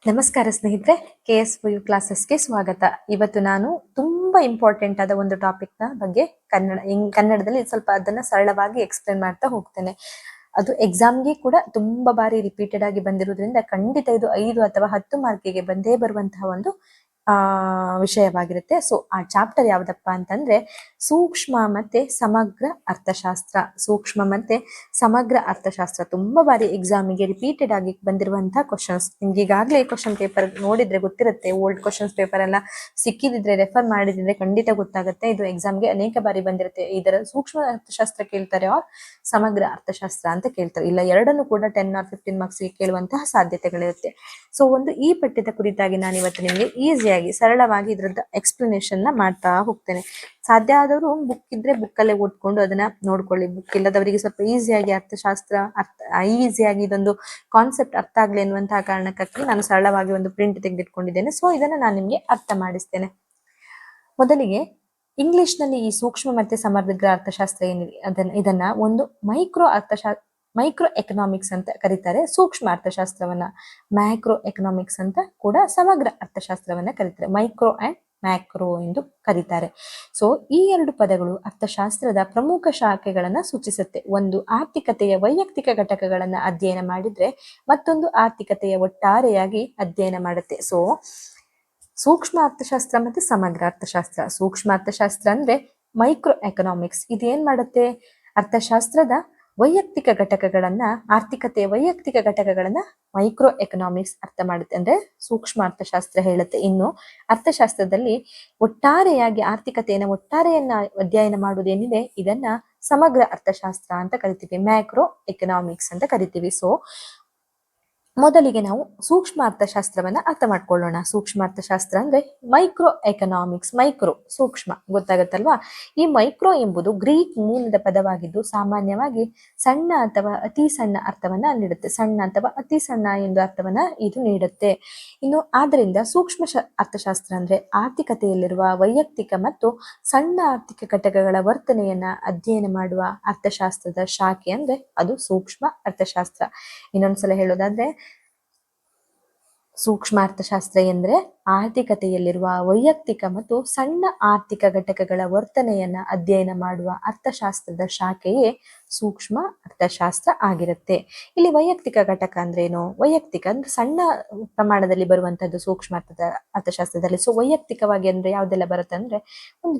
ನಮಸ್ಕಾರ ಸ್ನೇಹಿತರೆ, KSYU ಕ್ಲಾಸಸ್ಗೆ ಸ್ವಾಗತ. ಇವತ್ತು ನಾನು ತುಂಬಾ ಇಂಪಾರ್ಟೆಂಟ್ ಆದ ಒಂದು ಟಾಪಿಕ್ ನ ಬಗ್ಗೆ ಕನ್ನಡದಲ್ಲಿ ಸ್ವಲ್ಪ ಅದನ್ನ ಸರಳವಾಗಿ ಎಕ್ಸ್ಪ್ಲೇನ್ ಮಾಡ್ತಾ ಹೋಗ್ತೇನೆ. ಅದು ಎಕ್ಸಾಮ್ಗೆ ಕೂಡ ತುಂಬಾ ಬಾರಿ ರಿಪೀಟೆಡ್ ಆಗಿ ಬಂದಿರೋದ್ರಿಂದ ಖಂಡಿತ ಇದು 5 ಅಥವಾ 10 ಮಾರ್ಕಿಗೆ ಬಂದೇ ಬರುವಂತಹ ಒಂದು ವಿಷಯವಾಗಿರುತ್ತೆ. ಸೊ ಆ ಚಾಪ್ಟರ್ ಯಾವ್ದಪ್ಪ ಅಂತಂದ್ರೆ ಸೂಕ್ಷ್ಮ ಮತ್ತೆ ಸಮಗ್ರ ಅರ್ಥಶಾಸ್ತ್ರ. ಸೂಕ್ಷ್ಮ ಮತ್ತೆ ಸಮಗ್ರ ಅರ್ಥಶಾಸ್ತ್ರ ತುಂಬಾ ಬಾರಿ ಎಕ್ಸಾಮಿಗೆ ರಿಪೀಟೆಡ್ ಆಗಿ ಬಂದಿರುವಂತಹ ಕ್ವಶನ್ಸ್. ನಿಮ್ಗೆ ಈಗಾಗಲೇ ಕ್ವಶನ್ ಪೇಪರ್ ನೋಡಿದ್ರೆ ಗೊತ್ತಿರುತ್ತೆ. ಓಲ್ಡ್ ಕ್ವಶನ್ಸ್ ಪೇಪರ್ ಎಲ್ಲ ಸಿಕ್ಕಿದಿದ್ರೆ ರೆಫರ್ ಮಾಡಿದ್ರೆ ಖಂಡಿತ ಗೊತ್ತಾಗುತ್ತೆ. ಇದು ಎಕ್ಸಾಮ್ಗೆ ಅನೇಕ ಬಾರಿ ಬಂದಿರುತ್ತೆ. ಇದರ ಸೂಕ್ಷ್ಮ ಅರ್ಥಶಾಸ್ತ್ರ ಕೇಳ್ತಾರೆ ಆರ್ ಸಮಗ್ರ ಅರ್ಥಶಾಸ್ತ್ರ ಅಂತ ಕೇಳ್ತಾರೆ. ಇಲ್ಲ ಎರಡನ್ನು ಕೂಡ 10 or 15 ಮಾರ್ಕ್ಸ್ ಕೇಳುವಂತಹ ಸಾಧ್ಯತೆಗಳಿರುತ್ತೆ. ಸೊ ಈ ಪಠ್ಯದ ಕುರಿತಾಗಿ ನಾನು ಇವತ್ತು ನಿಮಗೆ ಈಸಿಯಾಗಿ ಸರಳವಾಗಿ ಇದ್ರದ್ದು ಎಕ್ಸ್ಪ್ಲನೇಷನ್ ನ ಮಾಡ್ತಾ ಹೋಗ್ತೇನೆ. ಸಾಧ್ಯ ಆದವರು ಬುಕ್ ಇದ್ರೆ ಬುಕ್ ಅಲ್ಲೇ ಓದ್ಕೊಂಡು ಅದನ್ನ ನೋಡ್ಕೊಳ್ಳಿ. ಬುಕ್ ಇಲ್ಲದವರಿಗೆ ಸ್ವಲ್ಪ ಈಸಿಯಾಗಿ ಅರ್ಥಶಾಸ್ತ್ರ ಈಸಿಯಾಗಿ ಇದೊಂದು ಕಾನ್ಸೆಪ್ಟ್ ಅರ್ಥ ಆಗ್ಲಿ ಅನ್ನುವಂತಹ ಕಾರಣಕ್ಕಾಗಿ ನಾನು ಸರಳವಾಗಿ ಒಂದು ಪ್ರಿಂಟ್ ತೆಗೆದಿಟ್ಕೊಂಡಿದ್ದೇನೆ. ಸೊ ಇದನ್ನ ನಾನು ನಿಮ್ಗೆ ಅರ್ಥ ಮಾಡಿಸ್ತೇನೆ. ಮೊದಲಿಗೆ ಇಂಗ್ಲಿಷ್ ನಲ್ಲಿ ಈ ಸೂಕ್ಷ್ಮ ಮತ್ತೆ ಸಮಗ್ರ ಅರ್ಥಶಾಸ್ತ್ರ ಏನಿದೆ ಇದನ್ನ ಒಂದು ಮೈಕ್ರೋ ಎಕನಾಮಿಕ್ಸ್ ಅಂತ ಕರೀತಾರೆ. ಸೂಕ್ಷ್ಮ ಅರ್ಥಶಾಸ್ತ್ರವನ್ನ ಮ್ಯಾಕ್ರೋ ಎಕನಾಮಿಕ್ಸ್ ಅಂತ ಕೂಡ ಸಮಗ್ರ ಅರ್ಥಶಾಸ್ತ್ರವನ್ನ ಕರೀತಾರೆ. ಮೈಕ್ರೋ ಅಂಡ್ ಮ್ಯಾಕ್ರೋ ಎಂದು ಕರೀತಾರೆ. ಸೊ ಈ ಎರಡು ಪದಗಳು ಅರ್ಥಶಾಸ್ತ್ರದ ಪ್ರಮುಖ ಶಾಖೆಗಳನ್ನ ಸೂಚಿಸುತ್ತೆ. ಒಂದು ಆರ್ಥಿಕತೆಯ ವೈಯಕ್ತಿಕ ಘಟಕಗಳನ್ನ ಅಧ್ಯಯನ ಮಾಡಿದ್ರೆ ಮತ್ತೊಂದು ಆರ್ಥಿಕತೆಯ ಒಟ್ಟಾರೆಯಾಗಿ ಅಧ್ಯಯನ ಮಾಡುತ್ತೆ. ಸೊ ಸೂಕ್ಷ್ಮ ಅರ್ಥಶಾಸ್ತ್ರ ಮತ್ತೆ ಸಮಗ್ರ ಅರ್ಥಶಾಸ್ತ್ರ. ಸೂಕ್ಷ್ಮ ಅರ್ಥಶಾಸ್ತ್ರ ಅಂದ್ರೆ ಮೈಕ್ರೋ ಎಕನಾಮಿಕ್ಸ್. ಇದೇನ್ ಮಾಡುತ್ತೆ? ಅರ್ಥಶಾಸ್ತ್ರದ ವೈಯಕ್ತಿಕ ಘಟಕಗಳನ್ನ, ಆರ್ಥಿಕತೆಯ ವೈಯಕ್ತಿಕ ಘಟಕಗಳನ್ನ ಮೈಕ್ರೋ ಎಕನಾಮಿಕ್ಸ್ ಅರ್ಥ ಮಾಡುತ್ತೆ. ಅಂದ್ರೆ ಸೂಕ್ಷ್ಮ ಅರ್ಥಶಾಸ್ತ್ರ ಹೇಳುತ್ತೆ. ಇನ್ನು ಅರ್ಥಶಾಸ್ತ್ರದಲ್ಲಿ ಒಟ್ಟಾರೆಯಾಗಿ ಆರ್ಥಿಕತೆಯನ್ನ ಒಟ್ಟಾರೆಯನ್ನ ಅಧ್ಯಯನ ಮಾಡುವುದೇನಿದೆ ಇದನ್ನ ಸಮಗ್ರ ಅರ್ಥಶಾಸ್ತ್ರ ಅಂತ ಕರಿತೀವಿ. ಮ್ಯಾಕ್ರೋ ಎಕನಾಮಿಕ್ಸ್ ಅಂತ ಕರಿತೀವಿ. ಸೊ ಮೊದಲಿಗೆ ನಾವು ಸೂಕ್ಷ್ಮ ಅರ್ಥಶಾಸ್ತ್ರವನ್ನ ಅರ್ಥ ಮಾಡ್ಕೊಳ್ಳೋಣ. ಸೂಕ್ಷ್ಮ ಅರ್ಥಶಾಸ್ತ್ರ ಅಂದ್ರೆ ಮೈಕ್ರೋ ಎಕನಾಮಿಕ್ಸ್. ಮೈಕ್ರೋ ಸೂಕ್ಷ್ಮ ಗೊತ್ತಾಗತ್ತಲ್ವಾ? ಈ ಮೈಕ್ರೋ ಎಂಬುದು ಗ್ರೀಕ್ ಮೂಲದ ಪದವಾಗಿದ್ದು ಸಾಮಾನ್ಯವಾಗಿ ಸಣ್ಣ ಅಥವಾ ಅತಿ ಸಣ್ಣ ಅರ್ಥವನ್ನ ನೀಡುತ್ತೆ. ಸಣ್ಣ ಅಥವಾ ಅತಿ ಸಣ್ಣ ಎಂದು ಅರ್ಥವನ್ನ ಇದು ನೀಡುತ್ತೆ. ಇನ್ನು ಆದ್ದರಿಂದ ಸೂಕ್ಷ್ಮ ಅರ್ಥಶಾಸ್ತ್ರ ಅಂದ್ರೆ ಆರ್ಥಿಕತೆಯಲ್ಲಿರುವ ವೈಯಕ್ತಿಕ ಮತ್ತು ಸಣ್ಣ ಆರ್ಥಿಕ ಘಟಕಗಳ ವರ್ತನೆಯನ್ನ ಅಧ್ಯಯನ ಮಾಡುವ ಅರ್ಥಶಾಸ್ತ್ರದ ಶಾಖೆ ಅಂದ್ರೆ ಅದು ಸೂಕ್ಷ್ಮ ಅರ್ಥಶಾಸ್ತ್ರ. ಇನ್ನೊಂದ್ಸಲ ಹೇಳೋದಾದ್ರೆ ಸೂಕ್ಷ್ಮ ಅರ್ಥಶಾಸ್ತ್ರ ಎಂದ್ರೆ ಆರ್ಥಿಕತೆಯಲ್ಲಿರುವ ವೈಯಕ್ತಿಕ ಮತ್ತು ಸಣ್ಣ ಆರ್ಥಿಕ ಘಟಕಗಳ ವರ್ತನೆಯನ್ನ ಅಧ್ಯಯನ ಮಾಡುವ ಅರ್ಥಶಾಸ್ತ್ರದ ಶಾಖೆಯೇ ಸೂಕ್ಷ್ಮ ಅರ್ಥಶಾಸ್ತ್ರ ಆಗಿರುತ್ತೆ. ಇಲ್ಲಿ ವೈಯಕ್ತಿಕ ಘಟಕ ಅಂದ್ರೆ ಏನು? ವೈಯಕ್ತಿಕ ಅಂದ್ರೆ ಸಣ್ಣ ಪ್ರಮಾಣದಲ್ಲಿ ಬರುವಂತದ್ದು ಸೂಕ್ಷ್ಮ ಅರ್ಥಶಾಸ್ತ್ರದಲ್ಲಿ. ಸೊ ವೈಯಕ್ತಿಕವಾಗಿ ಅಂದ್ರೆ ಯಾವ್ದೆಲ್ಲ ಬರುತ್ತೆ ಅಂದ್ರೆ ಒಂದು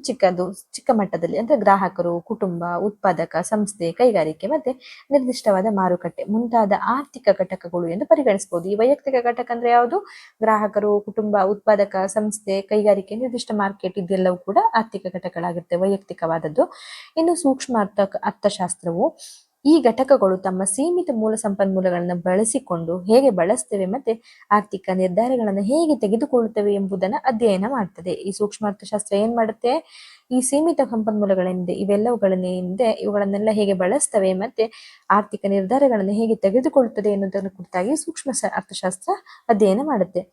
ಚಿಕ್ಕ ಮಟ್ಟದಲ್ಲಿ ಅಂದ್ರೆ ಗ್ರಾಹಕರು, ಕುಟುಂಬ, ಉತ್ಪಾದಕ, ಸಂಸ್ಥೆ, ಕೈಗಾರಿಕೆ ಮತ್ತೆ ನಿರ್ದಿಷ್ಟವಾದ ಮಾರುಕಟ್ಟೆ ಮುಂತಾದ ಆರ್ಥಿಕ ಘಟಕಗಳು ಎಂದು ಪರಿಗಣಿಸಬಹುದು. ಈ ವೈಯಕ್ತಿಕ ಘಟಕ ಅಂದ್ರೆ ಯಾವುದು? ಗ್ರಾಹಕರು, ಕುಟುಂಬ, ಉತ್ಪಾದಕ, ಸಂಸ್ಥೆ, ಕೈಗಾರಿಕೆ, ನಿರ್ದಿಷ್ಟ ಮಾರ್ಕೆಟ್ ಇದೆಲ್ಲವೂ ಕೂಡ ಆರ್ಥಿಕ ಘಟಕಗಳಾಗಿರುತ್ತೆ, ವೈಯಕ್ತಿಕವಾದದ್ದು. ಇನ್ನು ಸೂಕ್ಷ್ಮ ಅರ್ಥಶಾಸ್ತ್ರವು ಈ ಘಟಕಗಳು ತಮ್ಮ ಸೀಮಿತ ಮೂಲ ಸಂಪನ್ಮೂಲಗಳನ್ನು ಬಳಸಿಕೊಂಡು ಹೇಗೆ ಬಳಸ್ತೇವೆ ಮತ್ತೆ ಆರ್ಥಿಕ ನಿರ್ಧಾರಗಳನ್ನು ಹೇಗೆ ತೆಗೆದುಕೊಳ್ಳುತ್ತವೆ ಎಂಬುದನ್ನು ಅಧ್ಯಯನ ಮಾಡ್ತದೆ. ಈ ಸೂಕ್ಷ್ಮ ಅರ್ಥಶಾಸ್ತ್ರ ಏನ್ ಮಾಡುತ್ತೆ? ಈ ಸೀಮಿತ ಸಂಪನ್ಮೂಲಗಳಿಂದ ಇವುಗಳನ್ನೆಲ್ಲ ಹೇಗೆ ಬಳಸ್ತವೆ ಮತ್ತೆ ಆರ್ಥಿಕ ನಿರ್ಧಾರಗಳನ್ನು ಹೇಗೆ ತೆಗೆದುಕೊಳ್ಳುತ್ತದೆ ಎನ್ನುವುದನ್ನು ಕುರಿತಾಗಿ ಸೂಕ್ಷ್ಮ ಅರ್ಥಶಾಸ್ತ್ರ ಅಧ್ಯಯನ ಮಾಡುತ್ತೆ.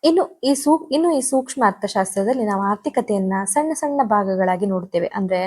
ಇನ್ನು ಈ ಸೂಕ್ಷ್ಮ ಅರ್ಥಶಾಸ್ತ್ರದಲ್ಲಿ ನಾವು ಆರ್ಥಿಕತೆಯನ್ನ ಸಣ್ಣ ಸಣ್ಣ ಭಾಗಗಳಾಗಿ ನೋಡ್ತೇವೆ. ಅಂದ್ರೆ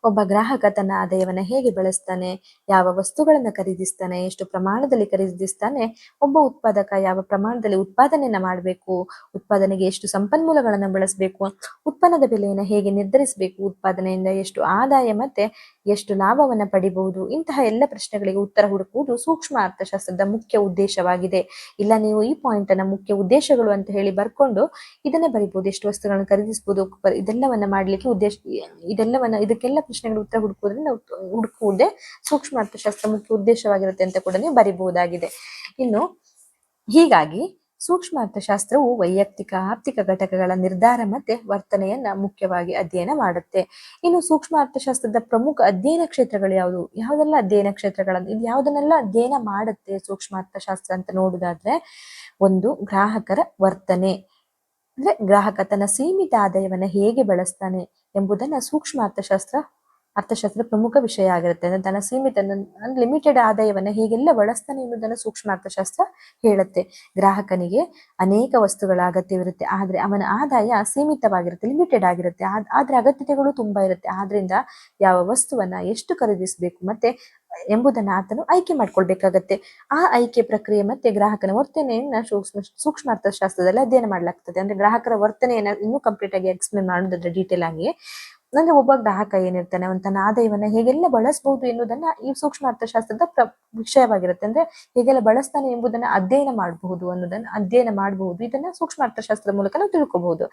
ಒಬ್ಬ ಗ್ರಾಹಕ ತನ್ನ ಆದಾಯವನ್ನ ಹೇಗೆ ಬಳಸ್ತಾನೆ, ಯಾವ ವಸ್ತುಗಳನ್ನ ಖರೀದಿಸ್ತಾನೆ, ಎಷ್ಟು ಪ್ರಮಾಣದಲ್ಲಿ ಖರೀದಿಸ್ತಾನೆ, ಒಬ್ಬ ಉತ್ಪಾದಕ ಯಾವ ಪ್ರಮಾಣದಲ್ಲಿ ಉತ್ಪಾದನೆಯನ್ನ ಮಾಡಬೇಕು, ಉತ್ಪಾದನೆಗೆ ಎಷ್ಟು ಸಂಪನ್ಮೂಲಗಳನ್ನ ಬಳಸಬೇಕು, ಉತ್ಪನ್ನದ ಬೆಲೆಯನ್ನ ಹೇಗೆ ನಿರ್ಧರಿಸಬೇಕು, ಉತ್ಪಾದನೆಯಿಂದ ಎಷ್ಟು ಆದಾಯ ಮತ್ತೆ ಎಷ್ಟು ಲಾಭವನ್ನ ಪಡಿಬಹುದು, ಇಂತಹ ಎಲ್ಲ ಪ್ರಶ್ನೆಗಳಿಗೆ ಉತ್ತರ ಹುಡುಕುವುದು ಸೂಕ್ಷ್ಮ ಅರ್ಥಶಾಸ್ತ್ರದ ಮುಖ್ಯ ಉದ್ದೇಶವಾಗಿದೆ. ಇಲ್ಲ ನೀವು ಈ ಪಾಯಿಂಟ್ ಅನ್ನ ಮುಖ್ಯ ಉದ್ದೇಶಗಳು ಅಂತ ಹೇಳಿ ಬರ್ಕೊಂಡು ಇದನ್ನೇ ಬರಿಬಹುದು. ಎಷ್ಟು ವಸ್ತುಗಳನ್ನು ಖರೀದಿಸಬಹುದು, ಇದೆಲ್ಲವನ್ನ ಮಾಡ್ಲಿಕ್ಕೆ ಇದಕ್ಕೆಲ್ಲ ಪ್ರಶ್ನೆಗಳು ಉತ್ತರ ಹುಡುಕುವುದೇ ಸೂಕ್ಷ್ಮ ಅರ್ಥಶಾಸ್ತ್ರ ಮುಖ್ಯ ಉದ್ದೇಶವಾಗಿರುತ್ತೆ ಅಂತ ಕೂಡ ನೀವು ಬರಿಬಹುದಾಗಿದೆ. ಇನ್ನು ಹೀಗಾಗಿ ಸೂಕ್ಷ್ಮ ಅರ್ಥಶಾಸ್ತ್ರವು ವೈಯಕ್ತಿಕ ಆರ್ಥಿಕ ಘಟಕಗಳ ನಿರ್ಧಾರ ಮತ್ತೆ ವರ್ತನೆಯನ್ನ ಮುಖ್ಯವಾಗಿ ಅಧ್ಯಯನ ಮಾಡುತ್ತೆ. ಇನ್ನು ಸೂಕ್ಷ್ಮ ಅರ್ಥಶಾಸ್ತ್ರದ ಪ್ರಮುಖ ಅಧ್ಯಯನ ಕ್ಷೇತ್ರಗಳು ಯಾವುದೆಲ್ಲ ಅಧ್ಯಯನ ಕ್ಷೇತ್ರಗಳನ್ನು ಯಾವುದನ್ನೆಲ್ಲ ಅಧ್ಯಯನ ಮಾಡುತ್ತೆ ಸೂಕ್ಷ್ಮ ಅರ್ಥಶಾಸ್ತ್ರ ಅಂತ ನೋಡುವುದಾದ್ರೆ, ಒಂದು ಗ್ರಾಹಕರ ವರ್ತನೆ ಅಂದ್ರೆ ಗ್ರಾಹಕ ತನ್ನ ಸೀಮಿತ ಆದಾಯವನ್ನ ಹೇಗೆ ಬಳಸ್ತಾನೆ ಎಂಬುದನ್ನ ಸೂಕ್ಷ್ಮ ಅರ್ಥಶಾಸ್ತ್ರ ಅರ್ಥಶಾಸ್ತ್ರದ ಪ್ರಮುಖ ವಿಷಯ ಆಗಿರುತ್ತೆ. ಅಂದ್ರೆ ತನ್ನ ಸೀಮಿತ ಲಿಮಿಟೆಡ್ ಆದಾಯವನ್ನ ಹೇಗೆಲ್ಲ ಬಳಸ್ತಾನೆ ಎನ್ನುವುದನ್ನು ಸೂಕ್ಷ್ಮ ಅರ್ಥಶಾಸ್ತ್ರ ಹೇಳುತ್ತೆ. ಗ್ರಾಹಕನಿಗೆ ಅನೇಕ ವಸ್ತುಗಳ ಅಗತ್ಯವಿರುತ್ತೆ, ಆದ್ರೆ ಅವನ ಆದಾಯ ಸೀಮಿತವಾಗಿರುತ್ತೆ, ಲಿಮಿಟೆಡ್ ಆಗಿರುತ್ತೆ. ಆದ್ರೆ ಅಗತ್ಯತೆಗಳು ತುಂಬಾ ಇರುತ್ತೆ. ಆದ್ರಿಂದ ಯಾವ ವಸ್ತುವನ್ನ ಎಷ್ಟು ಖರೀದಿಸಬೇಕು ಮತ್ತೆ ಎಂಬುದನ್ನ ಆತನು ಆಯ್ಕೆ ಮಾಡ್ಕೊಳ್ಬೇಕಾಗತ್ತೆ. ಆ ಆಯ್ಕೆ ಪ್ರಕ್ರಿಯೆ ಮತ್ತೆ ಗ್ರಾಹಕನ ವರ್ತನೆಯನ್ನ ಸೂಕ್ಷ್ಮ ಅರ್ಥಶಾಸ್ತ್ರದಲ್ಲಿ ಅಧ್ಯಯನ ಮಾಡಲಾಗ್ತದೆ. ಅಂದ್ರೆ ಗ್ರಾಹಕರ ವರ್ತನೆಯನ್ನ ಇನ್ನೂ ಕಂಪ್ಲೀಟ್ ಆಗಿ ಎಕ್ಸ್ಪ್ಲೇನ್ ಮಾಡೋದಾದ್ರೆ ಡೀಟೇಲ್ ಆಗಿ, ಅಂದ್ರೆ ಒಬ್ಬ ಗ್ರಾಹಕ ಏನಿರ್ತಾನೆ ಅವನು ತನ್ನ ಆದಾಯವನ್ನ ಹೇಗೆಲ್ಲ ಬಳಸಬಹುದು ಎನ್ನುವುದನ್ನ ಈ ಸೂಕ್ಷ್ಮ ಅರ್ಥಶಾಸ್ತ್ರದ ವಿಷಯವಾಗಿರುತ್ತೆ. ಅಂದ್ರೆ ಹೇಗೆಲ್ಲ ಬಳಸ್ತಾನೆ ಎಂಬುದನ್ನ ಅಧ್ಯಯನ ಮಾಡಬಹುದು ಇದನ್ನ ಸೂಕ್ಷ್ಮ ಅರ್ಥಶಾಸ್ತ್ರದ ಮೂಲಕ ನಾವು ತಿಳ್ಕೊಬಹುದು.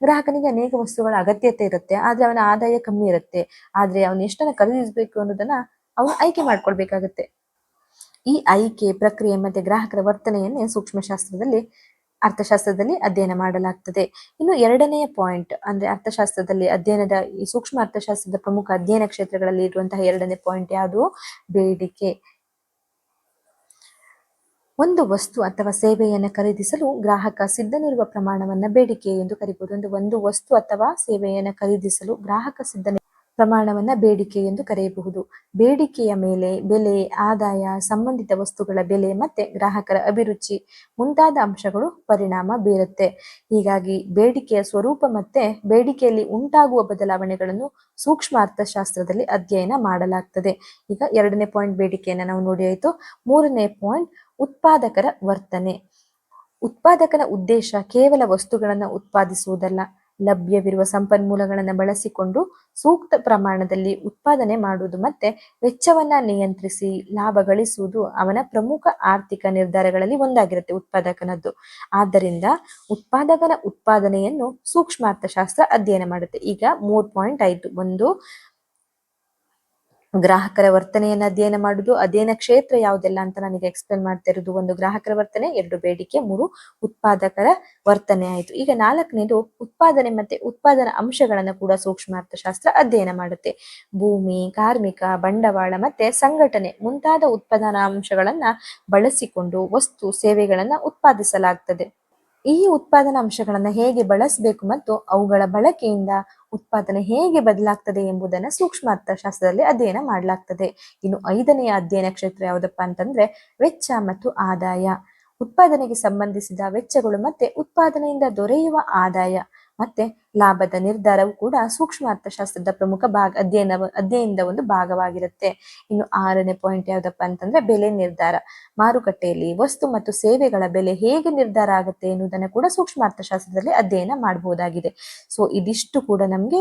ಗ್ರಾಹಕನಿಗೆ ಅನೇಕ ವಸ್ತುಗಳ ಅಗತ್ಯತೆ ಇರುತ್ತೆ, ಆದ್ರೆ ಅವನ ಆದಾಯ ಕಮ್ಮಿ ಇರುತ್ತೆ. ಆದ್ರೆ ಅವನು ಎಷ್ಟನ್ನ ಖರೀದಿಸಬೇಕು ಅನ್ನೋದನ್ನ ಅವನು ಆಯ್ಕೆ ಮಾಡ್ಕೊಳ್ಬೇಕಾಗತ್ತೆ. ಈ ಆಯ್ಕೆ ಪ್ರಕ್ರಿಯೆ ಮತ್ತೆ ಗ್ರಾಹಕರ ವರ್ತನೆಯನ್ನೇ ಅರ್ಥಶಾಸ್ತ್ರದಲ್ಲಿ ಅಧ್ಯಯನ ಮಾಡಲಾಗ್ತದೆ. ಇನ್ನು ಎರಡನೆಯ ಪಾಯಿಂಟ್ ಅಂದ್ರೆ ಅರ್ಥಶಾಸ್ತ್ರದಲ್ಲಿ ಅಧ್ಯಯನದ ಈ ಸೂಕ್ಷ್ಮ ಅರ್ಥಶಾಸ್ತ್ರದ ಪ್ರಮುಖ ಅಧ್ಯಯನ ಕ್ಷೇತ್ರಗಳಲ್ಲಿ ಇರುವಂತಹ ಎರಡನೇ ಪಾಯಿಂಟ್ ಯಾವುದು? ಬೇಡಿಕೆ. ಒಂದು ವಸ್ತು ಅಥವಾ ಸೇವೆಯನ್ನು ಖರೀದಿಸಲು ಗ್ರಾಹಕ ಸಿದ್ಧನಿರುವ ಪ್ರಮಾಣವನ್ನ ಬೇಡಿಕೆ ಎಂದು ಕರೀಬಹುದು. ಒಂದು ವಸ್ತು ಅಥವಾ ಸೇವೆಯನ್ನು ಖರೀದಿಸಲು ಗ್ರಾಹಕ ಪ್ರಮಾಣವನ್ನ ಬೇಡಿಕೆ ಎಂದು ಕರೆಯಬಹುದು. ಬೇಡಿಕೆಯ ಮೇಲೆ ಬೆಲೆ, ಆದಾಯ, ಸಂಬಂಧಿತ ವಸ್ತುಗಳ ಬೆಲೆ ಮತ್ತೆ ಗ್ರಾಹಕರ ಅಭಿರುಚಿ ಮುಂತಾದ ಅಂಶಗಳು ಪರಿಣಾಮ ಬೀರುತ್ತೆ. ಹೀಗಾಗಿ ಬೇಡಿಕೆಯ ಸ್ವರೂಪ ಮತ್ತೆ ಬೇಡಿಕೆಯಲ್ಲಿ ಉಂಟಾಗುವ ಬದಲಾವಣೆಗಳನ್ನು ಸೂಕ್ಷ್ಮ ಅರ್ಥಶಾಸ್ತ್ರದಲ್ಲಿ ಅಧ್ಯಯನ ಮಾಡಲಾಗ್ತದೆ. ಈಗ ಎರಡನೇ ಪಾಯಿಂಟ್ ಬೇಡಿಕೆಯನ್ನ ನಾವು ನೋಡಿ ಆಯ್ತು. ಮೂರನೇ ಪಾಯಿಂಟ್ ಉತ್ಪಾದಕರ ವರ್ತನೆ. ಉತ್ಪಾದಕನ ಉದ್ದೇಶ ಕೇವಲ ವಸ್ತುಗಳನ್ನು ಉತ್ಪಾದಿಸುವುದಲ್ಲ, ಲಭ್ಯವಿರುವ ಸಂಪನ್ಮೂಲಗಳನ್ನು ಬಳಸಿಕೊಂಡು ಸೂಕ್ತ ಪ್ರಮಾಣದಲ್ಲಿ ಉತ್ಪಾದನೆ ಮಾಡುವುದು ಮತ್ತೆ ವೆಚ್ಚವನ್ನ ನಿಯಂತ್ರಿಸಿ ಲಾಭ ಗಳಿಸುವುದು ಅವನ ಪ್ರಮುಖ ಆರ್ಥಿಕ ನಿರ್ಧಾರಗಳಲ್ಲಿ ಒಂದಾಗಿರುತ್ತೆ ಉತ್ಪಾದಕನದ್ದು. ಆದ್ದರಿಂದ ಉತ್ಪಾದಕನ ಉತ್ಪಾದನೆಯನ್ನು ಸೂಕ್ಷ್ಮ ಅರ್ಥಶಾಸ್ತ್ರ ಅಧ್ಯಯನ ಮಾಡುತ್ತೆ. ಈಗ 3 ಪಾಯಿಂಟ್ ಆಯ್ತು. ಒಂದು, ಗ್ರಾಹಕರ ವರ್ತನೆಯನ್ನು ಅಧ್ಯಯನ ಮಾಡುದು. ಅಧ್ಯಯನ ಕ್ಷೇತ್ರ ಯಾವುದೆಲ್ಲ ಅಂತ ನನಗೆ ಎಕ್ಸ್ಪ್ಲೇನ್ ಮಾಡ್ತಾ ಇರೋದು. ಒಂದು, ಗ್ರಾಹಕರ ವರ್ತನೆ. 2, ಬೇಡಿಕೆ. 3, ಉತ್ಪಾದಕರ ವರ್ತನೆ ಆಯಿತು. ಈಗ 4ನೇದು ಉತ್ಪಾದನೆ ಮತ್ತೆ ಉತ್ಪಾದನಾ ಅಂಶಗಳನ್ನು ಕೂಡ ಸೂಕ್ಷ್ಮ ಅರ್ಥಶಾಸ್ತ್ರ ಅಧ್ಯಯನ ಮಾಡುತ್ತೆ. ಭೂಮಿ, ಕಾರ್ಮಿಕ, ಬಂಡವಾಳ ಮತ್ತೆ ಸಂಘಟನೆ ಮುಂತಾದ ಉತ್ಪಾದನಾ ಅಂಶಗಳನ್ನ ಬಳಸಿಕೊಂಡು ವಸ್ತು ಸೇವೆಗಳನ್ನ ಉತ್ಪಾದಿಸಲಾಗ್ತದೆ. ಈ ಉತ್ಪಾದನಾ ಅಂಶಗಳನ್ನ ಹೇಗೆ ಬಳಸಬೇಕು ಮತ್ತು ಅವುಗಳ ಬಳಕೆಯಿಂದ ಉತ್ಪಾದನೆ ಹೇಗೆ ಬದಲಾಗ್ತದೆ ಎಂಬುದನ್ನು ಸೂಕ್ಷ್ಮ ಅರ್ಥಶಾಸ್ತ್ರದಲ್ಲಿ ಅಧ್ಯಯನ ಮಾಡಲಾಗ್ತದೆ. ಇನ್ನು 5ನೆಯ ಅಧ್ಯಯನ ಕ್ಷೇತ್ರ ಯಾವುದಪ್ಪ ಅಂತಂದ್ರೆ ವೆಚ್ಚ ಮತ್ತು ಆದಾಯ. ಉತ್ಪಾದನೆಗೆ ಸಂಬಂಧಿಸಿದ ವೆಚ್ಚಗಳು ಮತ್ತೆ ಉತ್ಪಾದನೆಯಿಂದ ದೊರೆಯುವ ಆದಾಯ ಮತ್ತೆ ಲಾಭದ ನಿರ್ಧಾರವು ಕೂಡ ಸೂಕ್ಷ್ಮ ಅರ್ಥಶಾಸ್ತ್ರದ ಪ್ರಮುಖ ಅಧ್ಯಯನದ ಒಂದು ಭಾಗವಾಗಿರುತ್ತೆ. ಇನ್ನು 6ನೇ ಪಾಯಿಂಟ್ ಯಾವ್ದಪ್ಪ ಅಂತಂದ್ರೆ ಬೆಲೆ ನಿರ್ಧಾರ. ಮಾರುಕಟ್ಟೆಯಲ್ಲಿ ವಸ್ತು ಮತ್ತು ಸೇವೆಗಳ ಬೆಲೆ ಹೇಗೆ ನಿರ್ಧಾರ ಆಗುತ್ತೆ ಎನ್ನುವುದನ್ನು ಕೂಡ ಸೂಕ್ಷ್ಮ ಅರ್ಥಶಾಸ್ತ್ರದಲ್ಲಿ ಅಧ್ಯಯನ ಮಾಡಬಹುದಾಗಿದೆ. ಸೊ ಇದಿಷ್ಟು ಕೂಡ ನಮ್ಗೆ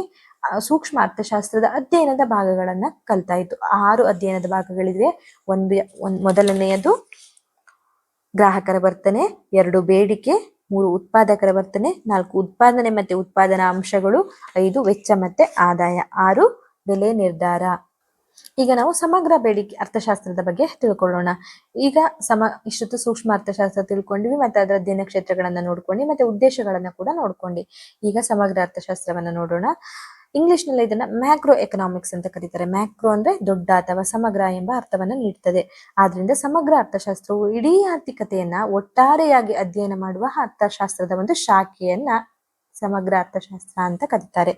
ಸೂಕ್ಷ್ಮ ಅರ್ಥಶಾಸ್ತ್ರದ ಅಧ್ಯಯನದ ಭಾಗಗಳನ್ನ ಕಲ್ತಾಯಿತು. 6 ಅಧ್ಯಯನದ ಭಾಗಗಳಿವೆ. ಮೊದಲನೆಯದು ಗ್ರಾಹಕರ ವರ್ತನೆ, 2 ಬೇಡಿಕೆ, 3 ಉತ್ಪಾದಕರ ವರ್ತನೆ, 4 ಉತ್ಪಾದನೆ ಮತ್ತೆ ಉತ್ಪಾದನಾ ಅಂಶಗಳು, 5 ವೆಚ್ಚ ಮತ್ತೆ ಆದಾಯ, 6 ಬೆಲೆ ನಿರ್ಧಾರ. ಈಗ ನಾವು ಸಮಗ್ರ ಬೇಡಿಕೆ ಅರ್ಥಶಾಸ್ತ್ರದ ಬಗ್ಗೆ ತಿಳ್ಕೊಳ್ಳೋಣ. ಈಗ ಇಷ್ಟೊತ್ತು ಸೂಕ್ಷ್ಮ ಅರ್ಥಶಾಸ್ತ್ರ ತಿಳ್ಕೊಂಡಿವಿ, ಮತ್ತೆ ಅದರ ಅಧ್ಯಯನ ಕ್ಷೇತ್ರಗಳನ್ನ ನೋಡ್ಕೊಂಡು ಮತ್ತೆ ಉದ್ದೇಶಗಳನ್ನ ಕೂಡ ನೋಡ್ಕೊಂಡು ಈಗ ಸಮಗ್ರ ಅರ್ಥಶಾಸ್ತ್ರವನ್ನ ನೋಡೋಣ. ಇಂಗ್ಲಿಷ್ ನಲ್ಲಿ ಇದನ್ನ ಮ್ಯಾಕ್ರೋ ಎಕನಾಮಿಕ್ಸ್ ಅಂತ ಕರೀತಾರೆ. ಮ್ಯಾಕ್ರೋ ಅಂದ್ರೆ ದೊಡ್ಡ ಅಥವಾ ಸಮಗ್ರ ಎಂಬ ಅರ್ಥವನ್ನ ನೀಡ್ತದೆ. ಆದ್ರಿಂದ ಸಮಗ್ರ ಅರ್ಥಶಾಸ್ತ್ರವು ಇಡೀ ಆರ್ಥಿಕತೆಯನ್ನ ಒಟ್ಟಾರೆಯಾಗಿ ಅಧ್ಯಯನ ಮಾಡುವ ಅರ್ಥಶಾಸ್ತ್ರದ ಒಂದು ಶಾಖೆಯನ್ನ ಸಮಗ್ರ ಅರ್ಥಶಾಸ್ತ್ರ ಅಂತ ಕರೀತಾರೆ.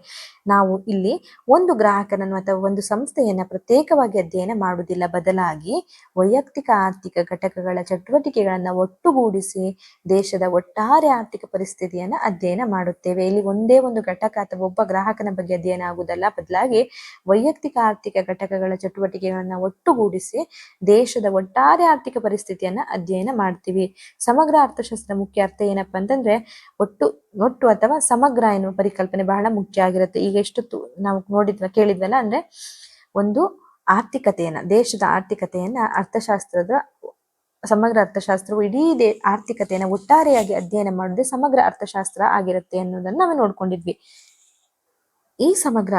ನಾವು ಇಲ್ಲಿ ಒಂದು ಗ್ರಾಹಕನನ್ನು ಅಥವಾ ಒಂದು ಸಂಸ್ಥೆಯನ್ನ ಪ್ರತ್ಯೇಕವಾಗಿ ಅಧ್ಯಯನ ಮಾಡುವುದಿಲ್ಲ, ಬದಲಾಗಿ ವೈಯಕ್ತಿಕ ಆರ್ಥಿಕ ಘಟಕಗಳ ಚಟುವಟಿಕೆಗಳನ್ನ ಒಟ್ಟುಗೂಡಿಸಿ ದೇಶದ ಒಟ್ಟಾರೆ ಆರ್ಥಿಕ ಪರಿಸ್ಥಿತಿಯನ್ನ ಅಧ್ಯಯನ ಮಾಡುತ್ತೇವೆ. ಇಲ್ಲಿ ಒಂದೇ ಒಂದು ಘಟಕ ಅಥವಾ ಒಬ್ಬ ಗ್ರಾಹಕನ ಬಗ್ಗೆ ಅಧ್ಯಯನ ಆಗುವುದಲ್ಲ, ಬದಲಾಗಿ ವೈಯಕ್ತಿಕ ಆರ್ಥಿಕ ಘಟಕಗಳ ಚಟುವಟಿಕೆಗಳನ್ನ ಒಟ್ಟುಗೂಡಿಸಿ ದೇಶದ ಒಟ್ಟಾರೆ ಆರ್ಥಿಕ ಪರಿಸ್ಥಿತಿಯನ್ನ ಅಧ್ಯಯನ ಮಾಡ್ತೀವಿ. ಸಮಗ್ರ ಅರ್ಥಶಾಸ್ತ್ರ ಮುಖ್ಯ ಅರ್ಥ ಏನಪ್ಪಾ ಅಂತಂದ್ರೆ ಒಟ್ಟು ಅಥವಾ ಸಮಗ್ರ ಎನ್ನುವ ಪರಿಕಲ್ಪನೆ ಬಹಳ ಮುಖ್ಯ ಆಗಿರುತ್ತೆ. ಈಗ ಎಷ್ಟು ನಾವು ಕೇಳಿದ್ವಲ್ಲ, ಅಂದ್ರೆ ಒಂದು ಆರ್ಥಿಕತೆಯನ್ನ, ದೇಶದ ಆರ್ಥಿಕತೆಯನ್ನ ಸಮಗ್ರ ಅರ್ಥಶಾಸ್ತ್ರವು ಇಡೀ ಆರ್ಥಿಕತೆಯನ್ನ ಒಟ್ಟಾರೆಯಾಗಿ ಅಧ್ಯಯನ ಮಾಡುವುದೇ ಸಮಗ್ರ ಅರ್ಥಶಾಸ್ತ್ರ ಆಗಿರುತ್ತೆ ಅನ್ನೋದನ್ನ ನಾವು ನೋಡ್ಕೊಂಡಿದ್ವಿ. ಈ ಸಮಗ್ರ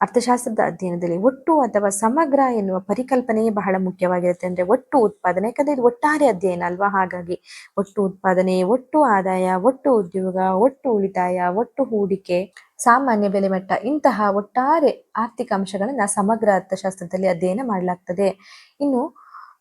ಅರ್ಥಶಾಸ್ತ್ರದ ಅಧ್ಯಯನದಲ್ಲಿ ಒಟ್ಟು ಅಥವಾ ಸಮಗ್ರ ಎನ್ನುವ ಪರಿಕಲ್ಪನೆಯೇ ಬಹಳ ಮುಖ್ಯವಾಗಿರುತ್ತೆ. ಅಂದ್ರೆ ಒಟ್ಟು ಉತ್ಪಾದನೆ, ಯಾಕಂದ್ರೆ ಇದು ಒಟ್ಟಾರೆ ಅಧ್ಯಯನ ಅಲ್ವಾ, ಹಾಗಾಗಿ ಒಟ್ಟು ಉತ್ಪಾದನೆ, ಒಟ್ಟು ಆದಾಯ, ಒಟ್ಟು ಉದ್ಯೋಗ, ಒಟ್ಟು ಉಳಿತಾಯ, ಒಟ್ಟು ಹೂಡಿಕೆ, ಸಾಮಾನ್ಯ ಬೆಲೆ ಮಟ್ಟ, ಇಂತಹ ಒಟ್ಟಾರೆ ಆರ್ಥಿಕ ಅಂಶಗಳನ್ನ ಸಮಗ್ರ ಅರ್ಥಶಾಸ್ತ್ರದಲ್ಲಿ ಅಧ್ಯಯನ ಮಾಡಲಾಗ್ತದೆ. ಇನ್ನು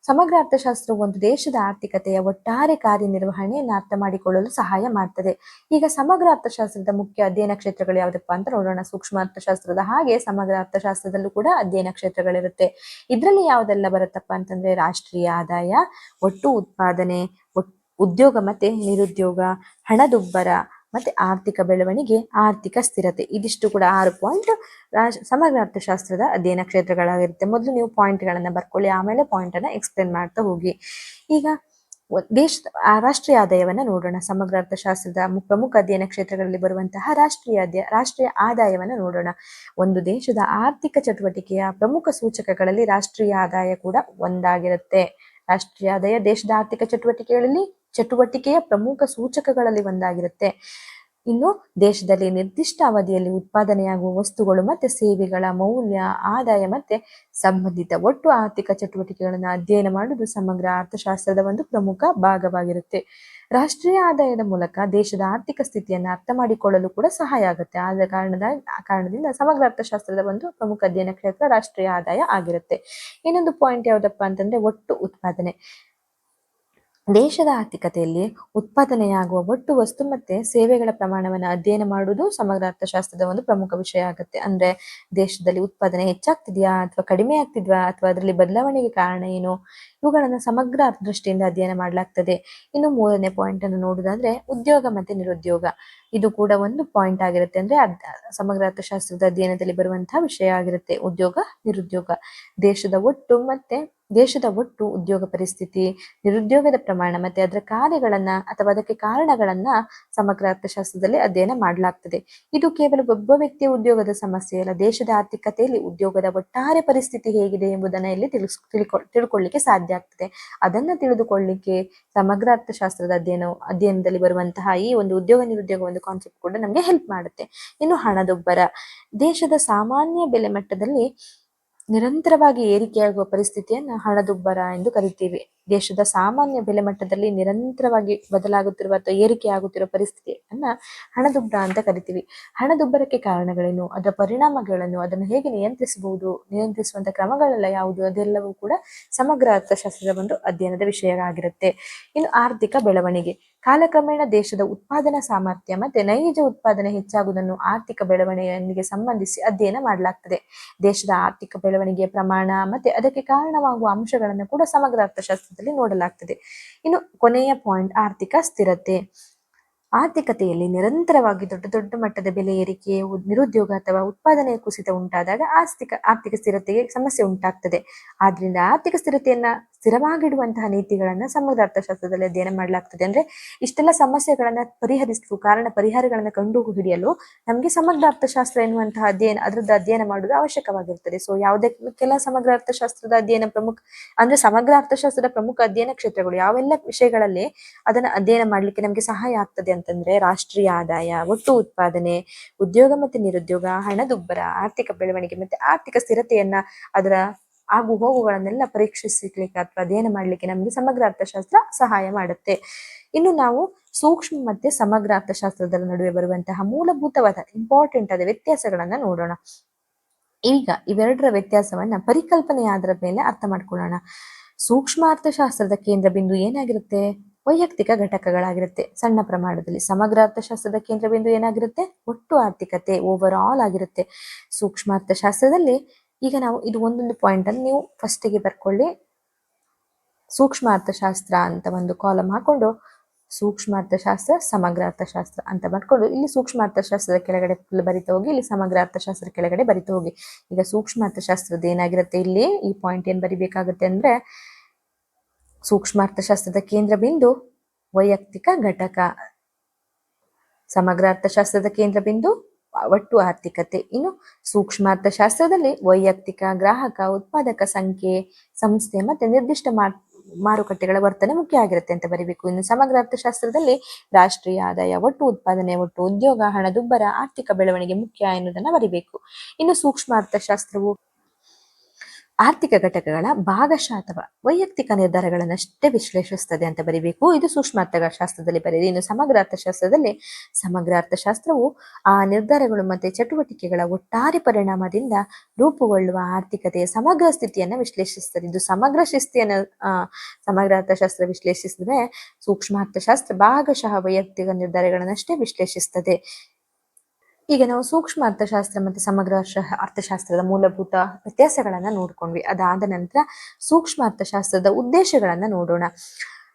ಸಮಗ್ರ ಅರ್ಥಶಾಸ್ತ್ರವು ಒಂದು ದೇಶದ ಆರ್ಥಿಕತೆಯ ಒಟ್ಟಾರೆ ಕಾರ್ಯನಿರ್ವಹಣೆಯನ್ನು ಅರ್ಥ ಮಾಡಿಕೊಳ್ಳಲು ಸಹಾಯ ಮಾಡ್ತದೆ. ಈಗ ಸಮಗ್ರ ಅರ್ಥಶಾಸ್ತ್ರದ ಮುಖ್ಯ ಅಧ್ಯಯನ ಕ್ಷೇತ್ರಗಳು ಯಾವ್ದಪ್ಪ ಅಂತ ನೋಡೋಣ. ಸೂಕ್ಷ್ಮ ಅರ್ಥಶಾಸ್ತ್ರದ ಹಾಗೆ ಸಮಗ್ರ ಅರ್ಥಶಾಸ್ತ್ರದಲ್ಲೂ ಕೂಡ ಅಧ್ಯಯನ ಕ್ಷೇತ್ರಗಳಿರುತ್ತೆ. ಇದರಲ್ಲಿ ಯಾವ್ದೆಲ್ಲ ಬರುತ್ತಪ್ಪ ಅಂತಂದ್ರೆ ರಾಷ್ಟ್ರೀಯ ಆದಾಯ, ಒಟ್ಟು ಉತ್ಪಾದನೆ, ಉದ್ಯೋಗ ಮತ್ತೆ ನಿರುದ್ಯೋಗ, ಹಣದುಬ್ಬರ ಮತ್ತೆ ಆರ್ಥಿಕ ಬೆಳವಣಿಗೆ, ಆರ್ಥಿಕ ಸ್ಥಿರತೆ. ಇದಿಷ್ಟು ಕೂಡ 6 ಪಾಯಿಂಟ್ ಸಮಗ್ರ ಅರ್ಥಶಾಸ್ತ್ರದ ಅಧ್ಯಯನ ಕ್ಷೇತ್ರಗಳಾಗಿರುತ್ತೆ. ಮೊದಲು ನೀವು ಪಾಯಿಂಟ್ಗಳನ್ನ ಬರ್ಕೊಳ್ಳಿ, ಆಮೇಲೆ ಪಾಯಿಂಟ್ ಅನ್ನ ಎಕ್ಸ್ಪ್ಲೇನ್ ಮಾಡ್ತಾ ಹೋಗಿ. ಈಗ ದೇಶದ ರಾಷ್ಟ್ರೀಯ ಆದಾಯವನ್ನ ನೋಡೋಣ. ಸಮಗ್ರ ಅರ್ಥಶಾಸ್ತ್ರದ ಪ್ರಮುಖ ಅಧ್ಯಯನ ಕ್ಷೇತ್ರಗಳಲ್ಲಿ ಬರುವಂತಹ ರಾಷ್ಟ್ರೀಯ ಆದಾಯವನ್ನ ನೋಡೋಣ. ಒಂದು ದೇಶದ ಆರ್ಥಿಕ ಚಟುವಟಿಕೆಯ ಪ್ರಮುಖ ಸೂಚಕಗಳಲ್ಲಿ ರಾಷ್ಟ್ರೀಯ ಆದಾಯ ಕೂಡ ಒಂದಾಗಿರುತ್ತೆ. ರಾಷ್ಟ್ರೀಯ ಆದಾಯ ದೇಶದ ಆರ್ಥಿಕ ಚಟುವಟಿಕೆಯ ಪ್ರಮುಖ ಸೂಚಕಗಳಲ್ಲಿ ಒಂದಾಗಿರುತ್ತೆ. ಇನ್ನು ದೇಶದಲ್ಲಿ ನಿರ್ದಿಷ್ಟ ಅವಧಿಯಲ್ಲಿ ಉತ್ಪಾದನೆಯಾಗುವ ವಸ್ತುಗಳು ಮತ್ತೆ ಸೇವೆಗಳ ಮೌಲ್ಯ, ಆದಾಯ ಮತ್ತೆ ಸಂಬಂಧಿತ ಒಟ್ಟು ಆರ್ಥಿಕ ಚಟುವಟಿಕೆಗಳನ್ನು ಅಧ್ಯಯನ ಮಾಡುವುದು ಸಮಗ್ರ ಅರ್ಥಶಾಸ್ತ್ರದ ಒಂದು ಪ್ರಮುಖ ಭಾಗವಾಗಿರುತ್ತೆ. ರಾಷ್ಟ್ರೀಯ ಆದಾಯದ ಮೂಲಕ ದೇಶದ ಆರ್ಥಿಕ ಸ್ಥಿತಿಯನ್ನು ಅರ್ಥ ಮಾಡಿಕೊಳ್ಳಲು ಕೂಡ ಸಹಾಯ ಆಗುತ್ತೆ. ಆದ ಕಾರಣದಿಂದ ಸಮಗ್ರ ಅರ್ಥಶಾಸ್ತ್ರದ ಒಂದು ಪ್ರಮುಖ ಅಧ್ಯಯನ ಕ್ಷೇತ್ರ ರಾಷ್ಟ್ರೀಯ ಆದಾಯ ಆಗಿರುತ್ತೆ. ಇನ್ನೊಂದು ಪಾಯಿಂಟ್ ಯಾವ್ದಪ್ಪ ಅಂತಂದ್ರೆ ಒಟ್ಟು ಉತ್ಪಾದನೆ. ದೇಶದ ಆರ್ಥಿಕತೆಯಲ್ಲಿ ಉತ್ಪಾದನೆಯಾಗುವ ಒಟ್ಟು ವಸ್ತು ಮತ್ತೆ ಸೇವೆಗಳ ಪ್ರಮಾಣವನ್ನು ಅಧ್ಯಯನ ಮಾಡುವುದು ಸಮಗ್ರ ಅರ್ಥಶಾಸ್ತ್ರದ ಒಂದು ಪ್ರಮುಖ ವಿಷಯ ಆಗುತ್ತೆ. ಅಂದ್ರೆ ದೇಶದಲ್ಲಿ ಉತ್ಪಾದನೆ ಹೆಚ್ಚಾಗ್ತಿದ್ಯಾ ಅಥವಾ ಕಡಿಮೆ ಆಗ್ತಿದ್ವಾ ಅಥವಾ ಅದರಲ್ಲಿ ಬದಲಾವಣೆಗೆ ಕಾರಣ ಏನು, ಇವುಗಳನ್ನು ಸಮಗ್ರ ದೃಷ್ಟಿಯಿಂದ ಅಧ್ಯಯನ ಮಾಡಲಾಗ್ತದೆ. ಇನ್ನು 3ನೇ ಪಾಯಿಂಟ್ ಅನ್ನು ನೋಡುವುದಾದ್ರೆ ಉದ್ಯೋಗ ಮತ್ತೆ ನಿರುದ್ಯೋಗ. ಇದು ಕೂಡ ಒಂದು ಪಾಯಿಂಟ್ ಆಗಿರುತ್ತೆ. ಅಂದ್ರೆ ಸಮಗ್ರ ಅರ್ಥಶಾಸ್ತ್ರದ ಅಧ್ಯಯನದಲ್ಲಿ ಬರುವಂತಹ ವಿಷಯ ಆಗಿರುತ್ತೆ ಉದ್ಯೋಗ ನಿರುದ್ಯೋಗ. ದೇಶದ ಒಟ್ಟು ಉದ್ಯೋಗ ಪರಿಸ್ಥಿತಿ, ನಿರುದ್ಯೋಗದ ಪ್ರಮಾಣ ಮತ್ತೆ ಅದರ ಕಾರ್ಯಗಳನ್ನ ಅಥವಾ ಅದಕ್ಕೆ ಕಾರಣಗಳನ್ನ ಸಮಗ್ರ ಅರ್ಥಶಾಸ್ತ್ರದಲ್ಲಿ ಅಧ್ಯಯನ ಮಾಡಲಾಗ್ತದೆ. ಇದು ಕೇವಲ ಒಬ್ಬ ವ್ಯಕ್ತಿಯ ಉದ್ಯೋಗದ ಸಮಸ್ಯೆ ಅಲ್ಲ, ದೇಶದ ಆರ್ಥಿಕತೆಯಲ್ಲಿ ಉದ್ಯೋಗದ ಒಟ್ಟಾರೆ ಪರಿಸ್ಥಿತಿ ಹೇಗಿದೆ ಎಂಬುದನ್ನ ಇಲ್ಲಿ ತಿಳ್ಕೊಳ್ಳಿಕ್ಕೆ ಸಾಧ್ಯ ಆಗ್ತದೆ. ಅದನ್ನ ತಿಳಿದುಕೊಳ್ಳಿಕ್ಕೆ ಸಮಗ್ರ ಅರ್ಥಶಾಸ್ತ್ರದ ಅಧ್ಯಯನದಲ್ಲಿ ಬರುವಂತಹ ಈ ಒಂದು ಉದ್ಯೋಗ ನಿರುದ್ಯೋಗ ಒಂದು ಕಾನ್ಸೆಪ್ಟ್ ಕೂಡ ನಮಗೆ ಹೆಲ್ಪ್ ಮಾಡುತ್ತೆ. ಇನ್ನು ಹಣದುಬ್ಬರ. ದೇಶದ ಸಾಮಾನ್ಯ ಬೆಲೆ ಮಟ್ಟದಲ್ಲಿ ನಿರಂತರವಾಗಿ ಏರಿಕೆಯಾಗುವ ಪರಿಸ್ಥಿತಿಯನ್ನ ಹಣದುಬ್ಬರ ಎಂದು ಕರಿತೀವಿ. ದೇಶದ ಸಾಮಾನ್ಯ ಬೆಲೆ ಮಟ್ಟದಲ್ಲಿ ನಿರಂತರವಾಗಿ ಬದಲಾಗುತ್ತಿರುವ ಅಥವಾ ಏರಿಕೆಯಾಗುತ್ತಿರುವ ಪರಿಸ್ಥಿತಿಯನ್ನ ಹಣದುಬ್ಬರ ಅಂತ ಕರಿತೀವಿ. ಹಣದುಬ್ಬರಕ್ಕೆ ಕಾರಣಗಳೇನು, ಅದರ ಪರಿಣಾಮಗಳನ್ನು, ಅದನ್ನು ಹೇಗೆ ನಿಯಂತ್ರಿಸುವಂತ ಕ್ರಮಗಳೆಲ್ಲ ಯಾವುದು, ಅದೆಲ್ಲವೂ ಕೂಡ ಸಮಗ್ರ ಅರ್ಥಶಾಸ್ತ್ರದ ಒಂದು ಅಧ್ಯಯನದ ವಿಷಯ ಆಗಿರುತ್ತೆ. ಇನ್ನು ಆರ್ಥಿಕ ಬೆಳವಣಿಗೆ. ಕಾಲಕ್ರಮೇಣ ದೇಶದ ಉತ್ಪಾದನಾ ಸಾಮರ್ಥ್ಯ ಮತ್ತೆ ನೈಜ ಉತ್ಪಾದನೆ ಹೆಚ್ಚಾಗುವುದನ್ನು ಆರ್ಥಿಕ ಬೆಳವಣಿಗೆಯೊಂದಿಗೆ ಸಂಬಂಧಿಸಿ ಅಧ್ಯಯನ ಮಾಡಲಾಗ್ತದೆ. ದೇಶದ ಆರ್ಥಿಕ ಬೆಳವಣಿಗೆಯ ಪ್ರಮಾಣ ಮತ್ತೆ ಅದಕ್ಕೆ ಕಾರಣವಾಗುವ ಅಂಶಗಳನ್ನು ಕೂಡ ಸಮಗ್ರ ಅರ್ಥಶಾಸ್ತ್ರದಲ್ಲಿ ನೋಡಲಾಗ್ತದೆ. ಇನ್ನು ಕೊನೆಯ ಪಾಯಿಂಟ್ ಆರ್ಥಿಕ ಸ್ಥಿರತೆ. ಆರ್ಥಿಕತೆಯಲ್ಲಿ ನಿರಂತರವಾಗಿ ದೊಡ್ಡ ಮಟ್ಟದ ಬೆಲೆ ಏರಿಕೆ, ನಿರುದ್ಯೋಗ ಅಥವಾ ಉತ್ಪಾದನೆಯ ಕುಸಿತ ಉಂಟಾದಾಗ ಆರ್ಥಿಕ ಸ್ಥಿರತೆಗೆ ಸಮಸ್ಯೆ ಉಂಟಾಗ್ತದೆ. ಆದ್ರಿಂದ ಆರ್ಥಿಕ ಸ್ಥಿರತೆಯನ್ನ ಸ್ಥಿರವಾಗಿಡುವಂತಹ ನೀತಿಗಳನ್ನ ಸಮಗ್ರ ಅರ್ಥಶಾಸ್ತ್ರದಲ್ಲಿ ಅಧ್ಯಯನ ಮಾಡಲಾಗ್ತದೆ. ಅಂದ್ರೆ ಇಷ್ಟೆಲ್ಲ ಸಮಸ್ಯೆಗಳನ್ನ ಪರಿಹರಿಸಲು ಪರಿಹಾರಗಳನ್ನ ಕಂಡು ಹಿಡಿಯಲು ನಮ್ಗೆ ಸಮಗ್ರ ಅರ್ಥಶಾಸ್ತ್ರ ಎನ್ನುವಂತಹ ಅದರದ್ದು ಅಧ್ಯಯನ ಮಾಡುವುದು ಅವಶ್ಯಕವಾಗಿರ್ತದೆ. ಸೊ ಯಾವುದಕ್ಕೆಲ್ಲ ಸಮಗ್ರ ಅರ್ಥಶಾಸ್ತ್ರದ ಸಮಗ್ರ ಅರ್ಥಶಾಸ್ತ್ರದ ಪ್ರಮುಖ ಅಧ್ಯಯನ ಕ್ಷೇತ್ರಗಳು ಯಾವೆಲ್ಲ ವಿಷಯಗಳಲ್ಲಿ ಅದನ್ನ ಅಧ್ಯಯನ ಮಾಡ್ಲಿಕ್ಕೆ ನಮ್ಗೆ ಸಹಾಯ ಆಗ್ತದೆ ಅಂತಂದ್ರೆ ರಾಷ್ಟ್ರೀಯ ಆದಾಯ, ಒಟ್ಟು ಉತ್ಪಾದನೆ, ಉದ್ಯೋಗ ಮತ್ತೆ ನಿರುದ್ಯೋಗ, ಹಣದುಬ್ಬರ, ಆರ್ಥಿಕ ಬೆಳವಣಿಗೆ ಮತ್ತೆ ಆರ್ಥಿಕ ಸ್ಥಿರತೆಯನ್ನ ಅದರ ಆಗು ಹೋಗುಗಳನ್ನೆಲ್ಲ ಪರೀಕ್ಷಿಸಲಿಕ್ಕೆ ಅಥವಾ ಅಧ್ಯಯನ ಮಾಡ್ಲಿಕ್ಕೆ ನಮ್ಗೆ ಸಮಗ್ರ ಅರ್ಥಶಾಸ್ತ್ರ ಸಹಾಯ ಮಾಡುತ್ತೆ. ಇನ್ನು ನಾವು ಸೂಕ್ಷ್ಮ ಮತ್ತೆ ಸಮಗ್ರ ಅರ್ಥಶಾಸ್ತ್ರದ ನಡುವೆ ಬರುವಂತಹ ಮೂಲಭೂತವಾದ ಇಂಪಾರ್ಟೆಂಟ್ ಆದ ವ್ಯತ್ಯಾಸಗಳನ್ನ ನೋಡೋಣ. ಈಗ ಇವೆರಡರ ವ್ಯತ್ಯಾಸವನ್ನ ಪರಿಕಲ್ಪನೆಯ ಆಧಾರದ ಮೇಲೆ ಅರ್ಥ ಮಾಡ್ಕೊಳ್ಳೋಣ. ಸೂಕ್ಷ್ಮ ಅರ್ಥಶಾಸ್ತ್ರದ ಕೇಂದ್ರ ಬಿಂದು ಏನಾಗಿರುತ್ತೆ, ವೈಯಕ್ತಿಕ ಘಟಕಗಳಾಗಿರುತ್ತೆ ಸಣ್ಣ ಪ್ರಮಾಣದಲ್ಲಿ. ಸಮಗ್ರ ಅರ್ಥಶಾಸ್ತ್ರದ ಕೇಂದ್ರ ಬಿಂದು ಏನಾಗಿರುತ್ತೆ, ಒಟ್ಟು ಆರ್ಥಿಕತೆ ಓವರ್ ಆಲ್ ಆಗಿರುತ್ತೆ. ಸೂಕ್ಷ್ಮ ಅರ್ಥಶಾಸ್ತ್ರದಲ್ಲಿ ಈಗ ನಾವು ಇದು ಒಂದೊಂದು ಪಾಯಿಂಟ್ ಅನ್ನು ನೀವು ಫಸ್ಟಿಗೆ ಬರ್ಕೊಳ್ಳಿ. ಸೂಕ್ಷ್ಮ ಅರ್ಥಶಾಸ್ತ್ರ ಅಂತ ಒಂದು ಕಾಲಮ್ ಹಾಕೊಂಡು ಸೂಕ್ಷ್ಮ ಅರ್ಥಶಾಸ್ತ್ರ, ಸಮಗ್ರ ಅರ್ಥಶಾಸ್ತ್ರ ಅಂತ ಬರ್ಕೊಂಡು ಇಲ್ಲಿ ಸೂಕ್ಷ್ಮ ಅರ್ಥಶಾಸ್ತ್ರದ ಕೆಳಗಡೆ ಬರಿತಾ ಹೋಗಿ, ಇಲ್ಲಿ ಸಮಗ್ರ ಅರ್ಥಶಾಸ್ತ್ರ ಕೆಳಗಡೆ ಬರಿತಾ ಹೋಗಿ. ಈಗ ಸೂಕ್ಷ್ಮ ಅರ್ಥಶಾಸ್ತ್ರದ ಏನಾಗಿರುತ್ತೆ, ಇಲ್ಲಿ ಈ ಪಾಯಿಂಟ್ ಏನ್ ಬರಿಬೇಕಾಗುತ್ತೆ ಅಂದ್ರೆ ಸೂಕ್ಷ್ಮ ಅರ್ಥಶಾಸ್ತ್ರದ ಕೇಂದ್ರ ಬಿಂದು ವೈಯಕ್ತಿಕ ಘಟಕ, ಸಮಗ್ರ ಅರ್ಥಶಾಸ್ತ್ರದ ಕೇಂದ್ರ ಬಿಂದು ಒಟ್ಟು ಆರ್ಥಿಕತೆ. ಇನ್ನು ಸೂಕ್ಷ್ಮ ಅರ್ಥಶಾಸ್ತ್ರದಲ್ಲಿ ವೈಯಕ್ತಿಕ, ಗ್ರಾಹಕ, ಉತ್ಪಾದಕ ಸಂಖ್ಯೆ, ಸಂಸ್ಥೆ ಮತ್ತೆ ನಿರ್ದಿಷ್ಟ ಮಾರುಕಟ್ಟೆಗಳ ವರ್ತನೆ ಮುಖ್ಯ ಆಗಿರುತ್ತೆ ಅಂತ ಬರಿಬೇಕು. ಇನ್ನು ಸಮಗ್ರ ಅರ್ಥಶಾಸ್ತ್ರದಲ್ಲಿ ರಾಷ್ಟ್ರೀಯ ಆದಾಯ, ಒಟ್ಟು ಉತ್ಪಾದನೆ, ಒಟ್ಟು ಉದ್ಯೋಗ, ಹಣದುಬ್ಬರ, ಆರ್ಥಿಕ ಬೆಳವಣಿಗೆ ಮುಖ್ಯ ಎನ್ನುವುದನ್ನ ಬರಿಬೇಕು. ಇನ್ನು ಸೂಕ್ಷ್ಮ ಅರ್ಥಶಾಸ್ತ್ರವು ಆರ್ಥಿಕ ಘಟಕಗಳ ಭಾಗಶಃ ಅಥವಾ ವೈಯಕ್ತಿಕ ನಿರ್ಧಾರಗಳನ್ನಷ್ಟೇ ವಿಶ್ಲೇಷಿಸುತ್ತದೆ ಅಂತ ಬರಿಬೇಕು. ಇದು ಸೂಕ್ಷ್ಮ ಅರ್ಥಶಾಸ್ತ್ರದಲ್ಲಿ ಬರೆದಿದೆ. ಇನ್ನು ಸಮಗ್ರ ಅರ್ಥಶಾಸ್ತ್ರದಲ್ಲಿ ಸಮಗ್ರ ಅರ್ಥಶಾಸ್ತ್ರವು ಆ ನಿರ್ಧಾರಗಳು ಮತ್ತೆ ಚಟುವಟಿಕೆಗಳ ಒಟ್ಟಾರೆ ಪರಿಣಾಮದಿಂದ ರೂಪುಗೊಳ್ಳುವ ಆರ್ಥಿಕತೆಯ ಸಮಗ್ರ ಸ್ಥಿತಿಯನ್ನ ವಿಶ್ಲೇಷಿಸುತ್ತದೆ. ಇದು ಸಮಗ್ರ ಶಿಸ್ತಿಯನ್ನ ಸಮಗ್ರ ಅರ್ಥಶಾಸ್ತ್ರ ವಿಶ್ಲೇಷಿಸಿದ್ರೆ, ಸೂಕ್ಷ್ಮ ಅರ್ಥಶಾಸ್ತ್ರ ಭಾಗಶಃ ವೈಯಕ್ತಿಕ ನಿರ್ಧಾರಗಳನ್ನಷ್ಟೇ ವಿಶ್ಲೇಷಿಸುತ್ತದೆ. ಈಗ ನಾವು ಸೂಕ್ಷ್ಮ ಅರ್ಥಶಾಸ್ತ್ರ ಮತ್ತು ಸಮಗ್ರ ಅರ್ಥಶಾಸ್ತ್ರದ ಮೂಲಭೂತ ವ್ಯತ್ಯಾಸಗಳನ್ನ ನೋಡ್ಕೊಂಡ್ವಿ. ಅದಾದ ನಂತರ ಸೂಕ್ಷ್ಮ ಅರ್ಥಶಾಸ್ತ್ರದ ಉದ್ದೇಶಗಳನ್ನ ನೋಡೋಣ.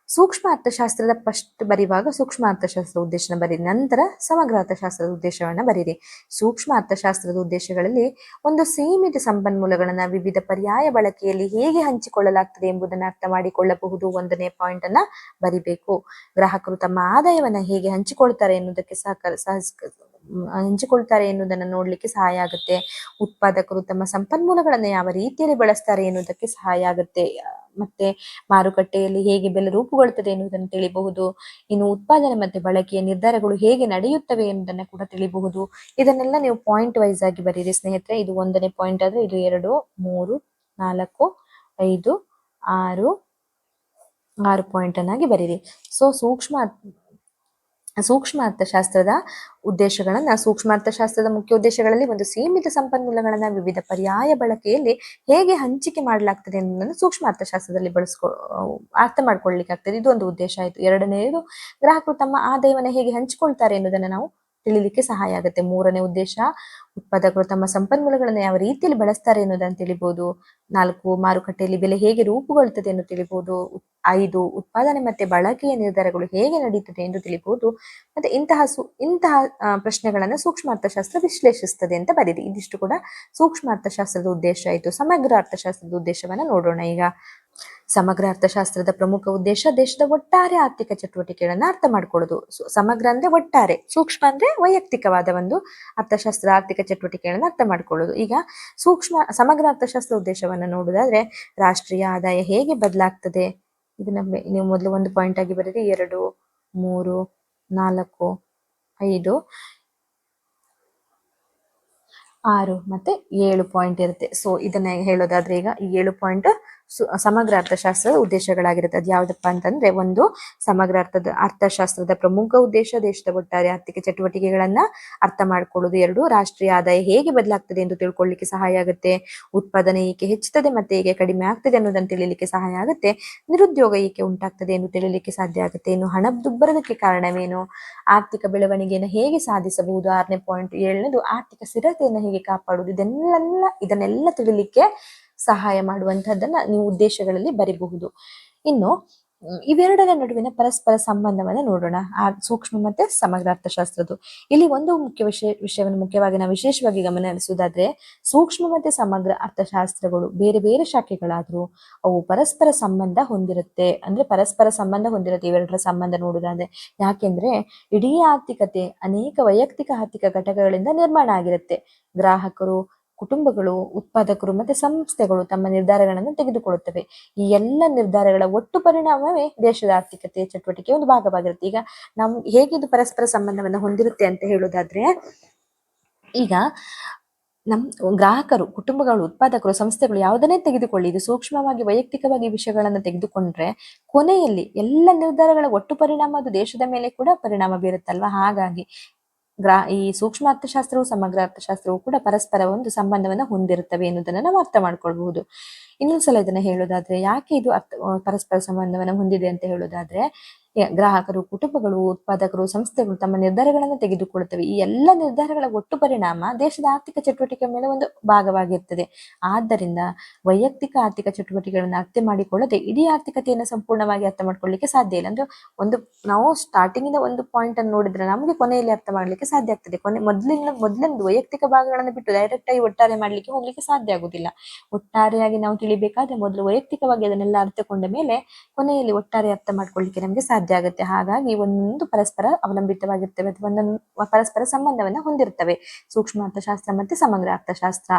ಸೂಕ್ಷ್ಮ ಅರ್ಥಶಾಸ್ತ್ರದ ಫಸ್ಟ್ ಬರೆಯುವಾಗ ಸೂಕ್ಷ್ಮ ಅರ್ಥಶಾಸ್ತ್ರದ ಉದ್ದೇಶನ ಬರೀ, ನಂತರ ಸಮಗ್ರ ಅರ್ಥಶಾಸ್ತ್ರದ ಉದ್ದೇಶವನ್ನ ಬರೀರಿ. ಸೂಕ್ಷ್ಮ ಅರ್ಥಶಾಸ್ತ್ರದ ಉದ್ದೇಶಗಳಲ್ಲಿ ಒಂದು ಸೀಮಿತ ಸಂಪನ್ಮೂಲಗಳನ್ನ ವಿವಿಧ ಪರ್ಯಾಯ ಬಳಕೆಯಲ್ಲಿ ಹೇಗೆ ಹಂಚಿಕೊಳ್ಳಲಾಗ್ತದೆ ಎಂಬುದನ್ನು ಅರ್ಥ ಮಾಡಿಕೊಳ್ಳಬಹುದು. 1ನೇ ಪಾಯಿಂಟ್ ಅನ್ನ ಬರಿಬೇಕು. ಗ್ರಾಹಕರು ತಮ್ಮ ಆದಾಯವನ್ನ ಹೇಗೆ ಹಂಚಿಕೊಳ್ತಾರೆ ಎನ್ನುವುದಕ್ಕೆ ಹಂಚಿಕೊಳ್ತಾರೆ ಎನ್ನುವುದನ್ನು ನೋಡ್ಲಿಕ್ಕೆ ಸಹಾಯ ಆಗುತ್ತೆ. ಉತ್ಪಾದಕರು ತಮ್ಮ ಸಂಪನ್ಮೂಲಗಳನ್ನು ಯಾವ ರೀತಿಯಲ್ಲಿ ಬಳಸ್ತಾರೆ ಎನ್ನುವುದಕ್ಕೆ ಸಹಾಯ ಆಗುತ್ತೆ. ಮತ್ತೆ ಮಾರುಕಟ್ಟೆಯಲ್ಲಿ ಹೇಗೆ ಬೆಲೆ ರೂಪುಗೊಳ್ಳುತ್ತದೆ ಎನ್ನುವುದನ್ನು ತಿಳಿಬಹುದು. ಇನ್ನು ಉತ್ಪಾದನೆ ಮತ್ತೆ ಬಳಕೆಯ ನಿರ್ಧಾರಗಳು ಹೇಗೆ ನಡೆಯುತ್ತವೆ ಎನ್ನುವುದನ್ನು ಕೂಡ ತಿಳಿಬಹುದು. ಇದನ್ನೆಲ್ಲ ನೀವು ಪಾಯಿಂಟ್ ವೈಸ್ ಆಗಿ ಬರೀರಿ ಸ್ನೇಹಿತರೆ. ಇದು 1ನೇ ಪಾಯಿಂಟ್ ಆದ್ರೆ ಇದು 2, 3, 4, 5, 6 ಪಾಯಿಂಟ್ ಅನ್ನಾಗಿ ಬರೀರಿ. ಸೊ ಸೂಕ್ಷ್ಮ ಅರ್ಥಶಾಸ್ತ್ರದ ಉದ್ದೇಶಗಳನ್ನ, ಸೂಕ್ಷ್ಮ ಅರ್ಥಶಾಸ್ತ್ರದ ಮುಖ್ಯ ಉದ್ದೇಶಗಳಲ್ಲಿ ಒಂದು ಸೀಮಿತ ಸಂಪನ್ಮೂಲಗಳನ್ನ ವಿವಿಧ ಪರ್ಯಾಯ ಬಳಕೆಯಲ್ಲಿ ಹೇಗೆ ಹಂಚಿಕೆ ಮಾಡಲಾಗ್ತದೆ ಅನ್ನೋದನ್ನು ಸೂಕ್ಷ್ಮ ಅರ್ಥಶಾಸ್ತ್ರದಲ್ಲಿ ಅರ್ಥ ಮಾಡ್ಕೊಳ್ಳಿಕ್ಕೆ ಆಗ್ತದೆ. ಇದು ಒಂದು ಉದ್ದೇಶ ಆಯ್ತು. 2ನೇದು ಗ್ರಾಹಕರು ತಮ್ಮ ಆದಾಯವನ್ನ ಹೇಗೆ ಹಂಚಿಕೊಳ್ತಾರೆ ಎನ್ನುವುದನ್ನು ನಾವು ತಿಳಿಲಿಕ್ಕೆ ಸಹಾಯ ಆಗುತ್ತೆ. 3ನೇ ಉದ್ದೇಶ ಉತ್ಪಾದಕರು ತಮ್ಮ ಸಂಪನ್ಮೂಲಗಳನ್ನು ಯಾವ ರೀತಿಯಲ್ಲಿ ಬಳಸ್ತಾರೆ ಎನ್ನುವುದನ್ನು ತಿಳಿಬಹುದು. 4 ಮಾರುಕಟ್ಟೆಯಲ್ಲಿ ಬೆಲೆ ಹೇಗೆ ರೂಪುಗೊಳ್ಳುತ್ತದೆ ಎಂದು ತಿಳಿಬಹುದು. 5 ಉತ್ಪಾದನೆ ಮತ್ತೆ ಬಳಕೆಯ ನಿರ್ಧಾರಗಳು ಹೇಗೆ ನಡೀತದೆ ಎಂದು ತಿಳಿಬಹುದು. ಮತ್ತೆ ಇಂತಹ ಪ್ರಶ್ನೆಗಳನ್ನ ಸೂಕ್ಷ್ಮ ಅರ್ಥಶಾಸ್ತ್ರ ವಿಶ್ಲೇಷಿಸುತ್ತದೆ ಅಂತ ಬರೀರಿ. ಇದಿಷ್ಟು ಕೂಡ ಸೂಕ್ಷ್ಮ ಅರ್ಥಶಾಸ್ತ್ರದ ಉದ್ದೇಶ ಆಯಿತು. ಸಮಗ್ರ ಅರ್ಥಶಾಸ್ತ್ರದ ಉದ್ದೇಶವನ್ನ ನೋಡೋಣ. ಈಗ ಸಮಗ್ರ ಅರ್ಥಶಾಸ್ತ್ರದ ಪ್ರಮುಖ ಉದ್ದೇಶ ದೇಶದ ಒಟ್ಟಾರೆ ಆರ್ಥಿಕ ಚಟುವಟಿಕೆಗಳನ್ನ ಅರ್ಥ ಮಾಡ್ಕೊಳ್ಳೋದು. ಸಮಗ್ರ ಅಂದ್ರೆ ಒಟ್ಟಾರೆ, ಸೂಕ್ಷ್ಮ ಅಂದ್ರೆ ವೈಯಕ್ತಿಕವಾದ ಒಂದು ಅರ್ಥಶಾಸ್ತ್ರ ಆರ್ಥಿಕ ಚಟುವಟಿಕೆಗಳನ್ನ ಅರ್ಥ ಮಾಡ್ಕೊಳ್ಳೋದು. ಈಗ ಸಮಗ್ರ ಅರ್ಥಶಾಸ್ತ್ರ ಉದ್ದೇಶವನ್ನ ನೋಡುದಾದ್ರೆ, ರಾಷ್ಟ್ರೀಯ ಆದಾಯ ಹೇಗೆ ಬದಲಾಗ್ತದೆ, ಇದನ್ನ ನೀವು ಮೊದಲು 1 ಪಾಯಿಂಟ್ ಆಗಿ ಬರೀರಿ. 2, 3, 4, 5, 6 ಮತ್ತೆ 7 ಪಾಯಿಂಟ್ ಇರುತ್ತೆ. ಸೊ ಇದನ್ನ ಹೇಳೋದಾದ್ರೆ, ಈಗ ಈ 7 ಪಾಯಿಂಟ್ ಸಮಗ್ರ ಅರ್ಥಶಾಸ್ತ್ರದ ಉದ್ದೇಶಗಳಾಗಿರುತ್ತೆ. ಅದು ಯಾವ್ದಪ್ಪ ಅಂತಂದ್ರೆ, 1 ಸಮಗ್ರ ಅರ್ಥಶಾಸ್ತ್ರದ ಪ್ರಮುಖ ಉದ್ದೇಶ ದೇಶದ ಒಟ್ಟಾರೆ ಆರ್ಥಿಕ ಚಟುವಟಿಕೆಗಳನ್ನ ಅರ್ಥ ಮಾಡ್ಕೊಳ್ಳೋದು. 2 ರಾಷ್ಟ್ರೀಯ ಆದಾಯ ಹೇಗೆ ಬದಲಾಗ್ತದೆ ಎಂದು ತಿಳ್ಕೊಳ್ಳಿಕ್ಕೆ ಸಹಾಯ ಆಗುತ್ತೆ. ಉತ್ಪಾದನೆ ಏಕೆ ಹೆಚ್ಚುತ್ತದೆ ಮತ್ತೆ ಹೇಗೆ ಕಡಿಮೆ ಆಗ್ತದೆ ಅನ್ನೋದನ್ನು ತಿಳಿಲಿಕ್ಕೆ ಸಹಾಯ ಆಗುತ್ತೆ. ನಿರುದ್ಯೋಗ ಏಕೆ ಉಂಟಾಗ್ತದೆ ಎಂದು ತಿಳಿಲಿಕ್ಕೆ ಸಾಧ್ಯ ಆಗುತ್ತೆ. ಇನ್ನು ಹಣದುಬ್ಬರದಕ್ಕೆ ಕಾರಣವೇನು, ಆರ್ಥಿಕ ಬೆಳವಣಿಗೆಯನ್ನು ಹೇಗೆ ಸಾಧಿಸಬಹುದು. 6ನೇ ಪಾಯಿಂಟ್ 7ನೇದು ಆರ್ಥಿಕ ಸ್ಥಿರತೆಯನ್ನು ಹೇಗೆ ಕಾಪಾಡುವುದು. ಇದನ್ನೆಲ್ಲ ತಿಳಿಲಿಕ್ಕೆ ಸಹಾಯ ಮಾಡುವಂತಹದ್ದನ್ನ ನೀವು ಉದ್ದೇಶಗಳಲ್ಲಿ ಬರಿಬಹುದು. ಇನ್ನು ಇವೆರಡರ ನಡುವಿನ ಪರಸ್ಪರ ಸಂಬಂಧವನ್ನ ನೋಡೋಣ, ಸೂಕ್ಷ್ಮ ಮತ್ತೆ ಸಮಗ್ರ ಅರ್ಥಶಾಸ್ತ್ರದ್ದು. ಇಲ್ಲಿ ಒಂದು ವಿಷಯವನ್ನು ಮುಖ್ಯವಾಗಿ ನಾವು ವಿಶೇಷವಾಗಿ ಗಮನಿಸುವುದಾದ್ರೆ, ಸೂಕ್ಷ್ಮ ಮತ್ತೆ ಸಮಗ್ರ ಅರ್ಥಶಾಸ್ತ್ರಗಳು ಬೇರೆ ಬೇರೆ ಶಾಖೆಗಳಾದ್ರೂ ಅವು ಪರಸ್ಪರ ಸಂಬಂಧ ಹೊಂದಿರುತ್ತೆ. ಇವೆರಡರ ಸಂಬಂಧ ನೋಡುವುದಾದ್ರೆ, ಯಾಕೆಂದ್ರೆ ಇಡೀ ಆರ್ಥಿಕತೆ ಅನೇಕ ವೈಯಕ್ತಿಕ ಆರ್ಥಿಕ ಘಟಕಗಳಿಂದ ನಿರ್ಮಾಣ ಆಗಿರುತ್ತೆ. ಗ್ರಾಹಕರು, ಕುಟುಂಬಗಳು, ಉತ್ಪಾದಕರು ಮತ್ತೆ ಸಂಸ್ಥೆಗಳು ತಮ್ಮ ನಿರ್ಧಾರಗಳನ್ನು ತೆಗೆದುಕೊಳ್ಳುತ್ತವೆ. ಈ ಎಲ್ಲ ನಿರ್ಧಾರಗಳ ಒಟ್ಟು ಪರಿಣಾಮವೇ ದೇಶದ ಆರ್ಥಿಕತೆಯ ಚಟುವಟಿಕೆ ಒಂದು ಭಾಗವಾಗಿರುತ್ತೆ. ಈಗ ನಾವು ಹೇಗೆ ಇದು ಪರಸ್ಪರ ಸಂಬಂಧವನ್ನು ಹೊಂದಿರುತ್ತೆ ಅಂತ ಹೇಳೋದಾದ್ರೆ, ಈಗ ಗ್ರಾಹಕರು, ಕುಟುಂಬಗಳು, ಉತ್ಪಾದಕರು, ಸಂಸ್ಥೆಗಳು ಯಾವುದನ್ನೇ ತೆಗೆದುಕೊಳ್ಳಿ, ಇದು ಸೂಕ್ಷ್ಮವಾಗಿ ವೈಯಕ್ತಿಕವಾಗಿ ವಿಷಯಗಳನ್ನು ತೆಗೆದುಕೊಂಡ್ರೆ ಕೊನೆಯಲ್ಲಿ ಎಲ್ಲ ನಿರ್ಧಾರಗಳ ಒಟ್ಟು ಪರಿಣಾಮ ಅದು ದೇಶದ ಮೇಲೆ ಕೂಡ ಪರಿಣಾಮ ಬೀರುತ್ತಲ್ವಾ. ಹಾಗಾಗಿ ಈ ಸೂಕ್ಷ್ಮ ಅರ್ಥಶಾಸ್ತ್ರವು ಸಮಗ್ರ ಅರ್ಥಶಾಸ್ತ್ರವು ಕೂಡ ಪರಸ್ಪರ ಒಂದು ಸಂಬಂಧವನ್ನ ಹೊಂದಿರುತ್ತವೆ ಎನ್ನುವುದನ್ನು ನಾವು ಅರ್ಥ ಮಾಡ್ಕೊಳ್ಬಹುದು. ಇನ್ನೊಂದ್ಸಲ ಇದನ್ನ ಹೇಳೋದಾದ್ರೆ, ಯಾಕೆ ಇದು ಪರಸ್ಪರ ಸಂಬಂಧವನ್ನ ಹೊಂದಿದೆ ಅಂತ ಹೇಳೋದಾದ್ರೆ, ಗ್ರಾಹಕರು, ಕುಟುಂಬಗಳು, ಉತ್ಪಾದಕರು, ಸಂಸ್ಥೆಗಳು ತಮ್ಮ ನಿರ್ಧಾರಗಳನ್ನು ತೆಗೆದುಕೊಳ್ಳುತ್ತವೆ. ಈ ಎಲ್ಲ ನಿರ್ಧಾರಗಳ ಒಟ್ಟು ಪರಿಣಾಮ ದೇಶದ ಆರ್ಥಿಕ ಚಟುವಟಿಕೆ ಮೇಲೆ ಒಂದು ಭಾಗವಾಗಿರ್ತದೆ. ಆದ್ದರಿಂದ ವೈಯಕ್ತಿಕ ಆರ್ಥಿಕ ಚಟುವಟಿಕೆಗಳನ್ನು ಅರ್ಥ ಮಾಡಿಕೊಳ್ಳದೆ ಇಡೀ ಆರ್ಥಿಕತೆಯನ್ನು ಸಂಪೂರ್ಣವಾಗಿ ಅರ್ಥ ಮಾಡ್ಕೊಳ್ಳಿಕ್ಕೆ ಸಾಧ್ಯ ಇಲ್ಲ. ಅಂದ್ರೆ ನಾವು ಸ್ಟಾರ್ಟಿಂಗ್ ಇಂದ ಒಂದು ಪಾಯಿಂಟ್ ಅನ್ನು ನೋಡಿದ್ರೆ ನಮಗೆ ಕೊನೆಯಲ್ಲಿ ಅರ್ಥ ಮಾಡ್ಲಿಕ್ಕೆ ಸಾಧ್ಯ ಆಗ್ತದೆ. ಮೊದಲಿಂದ ವೈಯಕ್ತಿಕ ಭಾಗಗಳನ್ನು ಬಿಟ್ಟು ಡೈರೆಕ್ಟ್ ಆಗಿ ಒಟ್ಟಾರೆ ಮಾಡ್ಲಿಕ್ಕೆ ಹೋಗ್ಲಿಕ್ಕೆ ಸಾಧ್ಯ ಆಗುದಿಲ್ಲ. ಒಟ್ಟಾರೆಯಾಗಿ ನಾವು ತಿಳಿಬೇಕಾದ್ರೆ ಮೊದಲು ವೈಯಕ್ತಿಕವಾಗಿ ಅದನ್ನೆಲ್ಲ ಅರ್ಥಕೊಂಡ ಮೇಲೆ ಕೊನೆಯಲ್ಲಿ ಒಟ್ಟಾರೆ ಅರ್ಥ ಮಾಡ್ಕೊಳ್ಳಿಕ್ಕೆ ನಮಗೆ ಸಾಧ್ಯ ಆಗುತ್ತೆ. ಹಾಗಾಗಿ ಒಂದು ಪರಸ್ಪರ ಅವಲಂಬಿತವಾಗಿರ್ತವೆ, ಒಂದೊಂದು ಪರಸ್ಪರ ಸಂಬಂಧವನ್ನ ಹೊಂದಿರ್ತವೆ ಸೂಕ್ಷ್ಮ ಅರ್ಥಶಾಸ್ತ್ರ ಮತ್ತೆ ಸಮಗ್ರ ಅರ್ಥಶಾಸ್ತ್ರ.